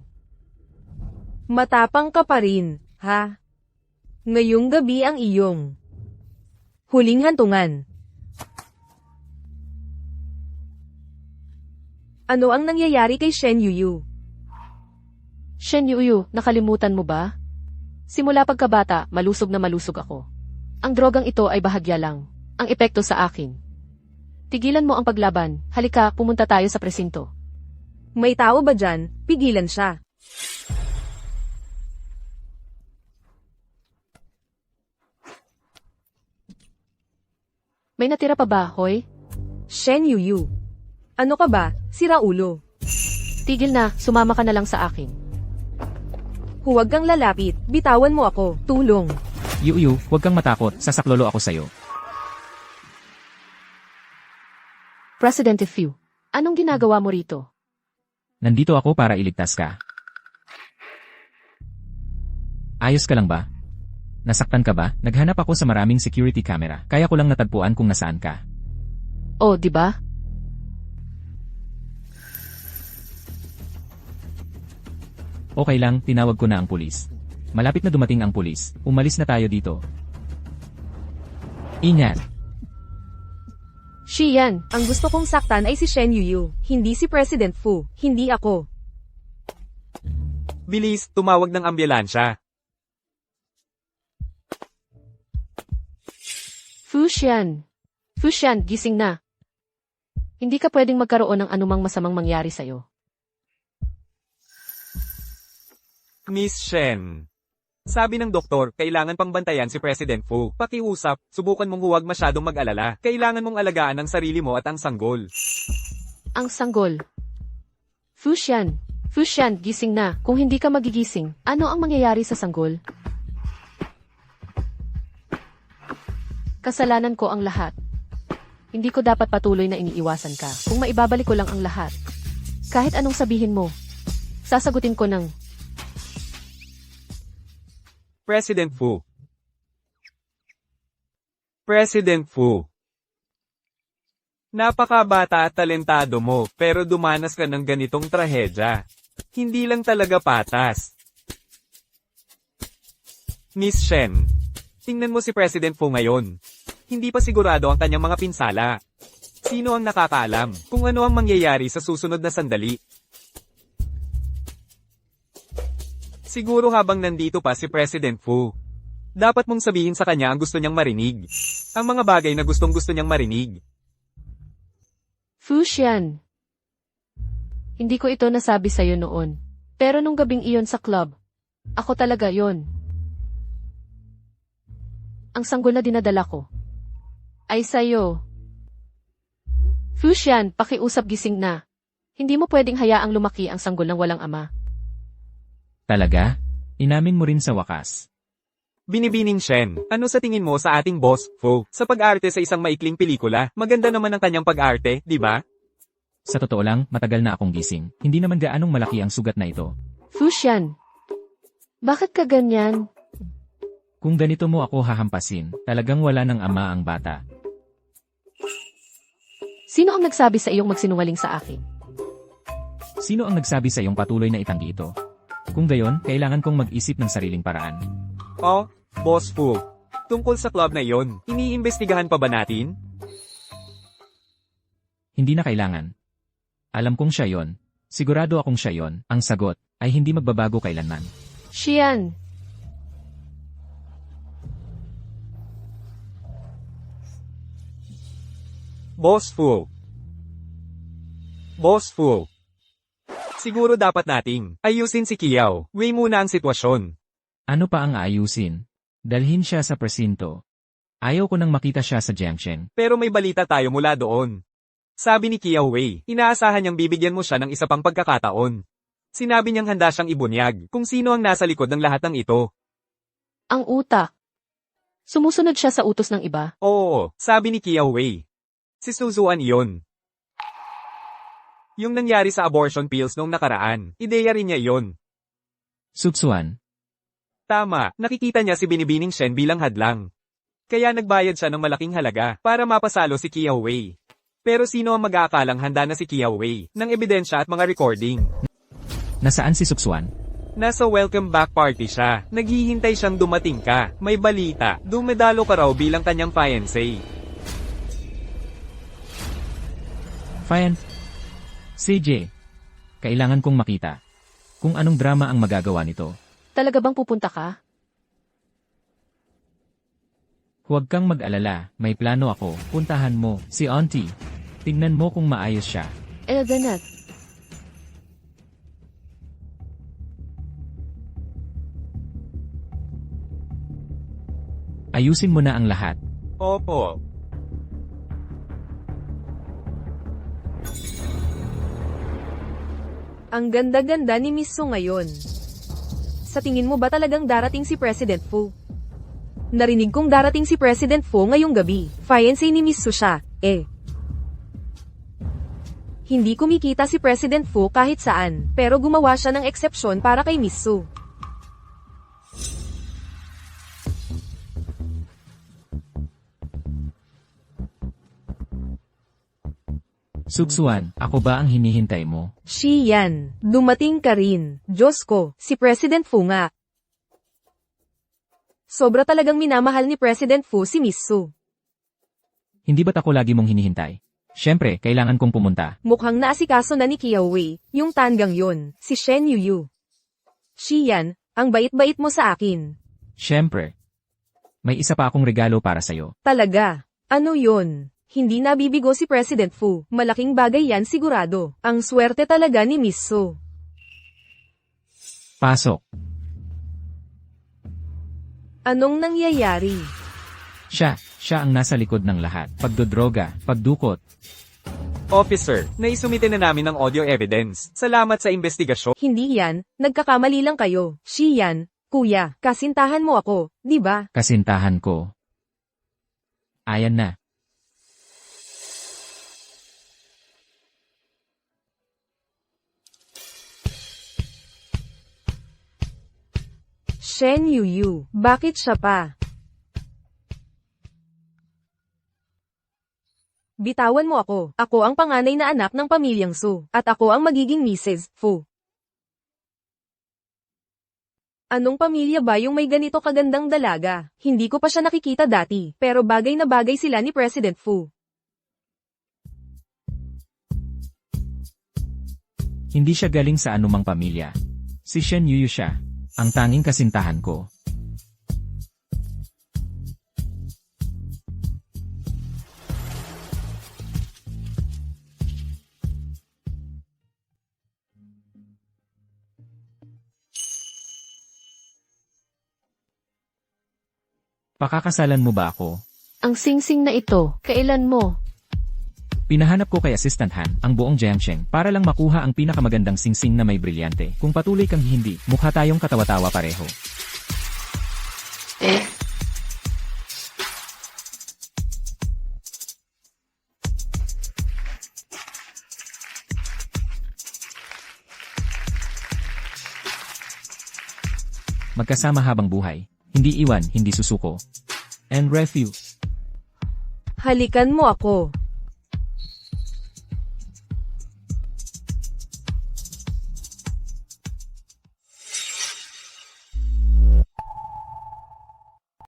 Matapang ka pa rin, ha? Ngayong gabi ang iyong huling hantungan. Ano ang nangyayari kay Shen Yuyu? Shen Yuyu, nakalimutan mo ba? Simula pagkabata, malusog na malusog ako. Ang drogang ito ay bahagya lang. Ang epekto sa akin. Tigilan mo ang paglaban. Halika, pumunta tayo sa presinto. May tao ba dyan? Pigilan siya. May natira pa ba, Hoy? Shen Yuyu. Ano ka ba, sira ulo? Tigil na, sumama ka na lang sa akin. Huwag kang lalapit, bitawan mo ako, tulong. Yuyu, huwag kang matakot, sasaklolo ako sa'yo. Presidente Fu, anong ginagawa mo rito? Nandito ako para iligtas ka. Ayos ka lang ba? Nasaktan ka ba? Naghanap ako sa maraming security camera, kaya ko lang natagpuan kung nasaan ka. Oh, di ba? Okay lang, tinawag ko na ang pulis. Malapit na dumating ang pulis, umalis na tayo dito. Ingat! Shiyan, Ang gusto kong saktan ay si Shen Yuyu, hindi si President Fu, hindi ako. Bilis, tumawag ng ambulansya. Fu Xian, gising na. Hindi ka pwedeng magkaroon ng anumang masamang mangyari sa'yo. Miss Shen. Sabi ng doktor, kailangan pang bantayan si President Fu. Pakiusap, subukan mong huwag masyadong mag-alala. Kailangan mong alagaan ang sarili mo at ang sanggol. Ang sanggol. Fu Xian, gising na. Kung hindi ka magigising, ano ang mangyayari sa sanggol? Kasalanan ko ang lahat. Hindi ko dapat patuloy na iniiwasan ka. Kung maibabalik ko lang ang lahat. Kahit anong sabihin mo, sasagutin ko ng President Fu. President Fu. Napakabata at talentado mo, pero dumanas ka ng ganitong trahedya. Hindi lang talaga patas. Miss Shen, tingnan mo si President Fu ngayon. Hindi pa sigurado ang kanyang mga pinsala. Sino ang nakakaalam kung ano ang mangyayari sa susunod na sandali? Siguro habang nandito pa si President Fu, dapat mong sabihin sa kanya ang gusto niyang marinig. Ang mga bagay na gustong-gusto niyang marinig. Fu Xian. Hindi ko ito nasabi sa'yo noon. Pero nung gabing iyon sa club, ako talaga yon. Ang sanggol na dinadala ko ay sa'yo. Fu Xian, pakiusap, gising na. Hindi mo pwedeng hayaang lumaki ang sanggol ng walang ama. Talaga? Inamin mo rin sa wakas. Binibining Shen, ano sa tingin mo sa ating boss, Fu, sa pag-arte sa isang maikling pelikula? Maganda naman ang kanyang pag-arte, di ba? Sa totoo lang, matagal na akong gising. Hindi naman gaanong malaki ang sugat na ito. Fu Xian, bakit ka ganyan? Kung ganito mo ako hahampasin, talagang wala ng ama ang bata. Sino ang nagsabi sa iyong magsinungaling sa akin? Sino ang nagsabi sa iyong patuloy na itanggi ito? Kung gayon, kailangan kong mag-isip ng sariling paraan. Oh, Boss Fu. Tungkol sa club na iyon, iniimbestigahan pa ba natin? Hindi na kailangan. Alam kong siya yon. Sigurado akong siya yon. Ang sagot ay hindi magbabago kailanman. Xian, Boss Fu. Boss Fu. Siguro dapat nating ayusin si Kiao. Wei muna ang sitwasyon. Ano pa ang aayusin? Dalhin siya sa presinto. Ayaw ko nang makita siya sa Jiangsheng. Pero may balita tayo mula doon. Sabi ni Kiao Wei, inaasahan niyang bibigyan mo siya ng isa pang pagkakataon. Sinabi niyang handa siyang ibunyag kung sino ang nasa likod ng lahat ng ito. ang utak. Sumusunod siya sa utos ng iba. Oo, sabi ni Kiao Wei. Si Suzuan iyon. Yung nangyari sa abortion pills noong nakaraan, ideya rin niya iyon. Subsuan, Tama, nakikita niya si Binibining Shen bilang hadlang. Kaya nagbayad siya ng malaking halaga para mapasalo si Kiao Wei. Pero sino ang mag-aakalang handa na si Kiao Wei ng ebidensya at mga recording? nasaan si Subsuan? Nasa welcome back party siya. Naghihintay siyang dumating ka. May balita, dumedalo ka raw bilang kanyang fiancé. Fine. CJ, kailangan kong makita. Kung anong drama ang magagawa nito. Talaga bang pupunta ka? Huwag kang mag-alala, may plano ako. Puntahan mo, si Auntie. Tingnan mo kung maayos siya. Elganet. Ayusin mo na ang lahat. Opo. Ang ganda-ganda ni Miss Su ngayon. Sa tingin mo ba talagang darating si President Fu? Narinig kong darating si President Fu ngayong gabi. Fiancé ni Miss Su siya, eh. Hindi kumikita si President Fu kahit saan, pero gumawa siya ng eksepsyon para kay Miss Su. Subsuan, ako ba ang hinihintay mo? Xian, dumating ka rin. Diyos ko, si President Fu nga. Sobra talagang minamahal ni President Fu si Miss Su. Hindi ba't ako lagi mong hinihintay? Siyempre, kailangan kong pumunta. Mukhang naasikaso na ni Kiao Wei, yung tanggang yon, si Shen Yuyu. Xian, ang bait-bait mo sa akin. Siyempre. May isa pa akong regalo para sa'yo. Talaga. Ano yon? Hindi nabibigo si President Fu. Malaking bagay yan sigurado. Ang swerte talaga ni Miss Su. Pasok. Anong nangyayari? Siya ang nasa likod ng lahat. Pagdodroga, pagdukot. Officer, naisumite na namin ang audio evidence. Salamat sa investigasyon. Hindi yan, nagkakamali lang kayo. Xian, kuya, kasintahan mo ako, di ba? Kasintahan ko. Ayan na. Shen Yuyu, bakit siya pa? Bitawan mo ako. Ako ang panganay na anak ng pamilyang Su, at ako ang magiging Mrs. Fu. Anong pamilya ba yung may ganito kagandang dalaga? Hindi ko pa siya nakikita dati, pero bagay na bagay sila ni President Fu. Hindi siya galing sa anumang pamilya. Si Shen Yuyu siya. Ang tanging kasintahan ko. Pakakasalan mo ba ako? Ang singsing na ito, kailan mo? Pinahanap ko kay Assistant Han ang buong Jiangsheng para lang makuha ang pinakamagandang singsing na may brilyante. Kung patuloy kang hindi, mukha tayong katawa-tawa pareho. Eh, Magkasama habang buhay. Hindi iwan, hindi susuko. And refuse. Halikan mo ako.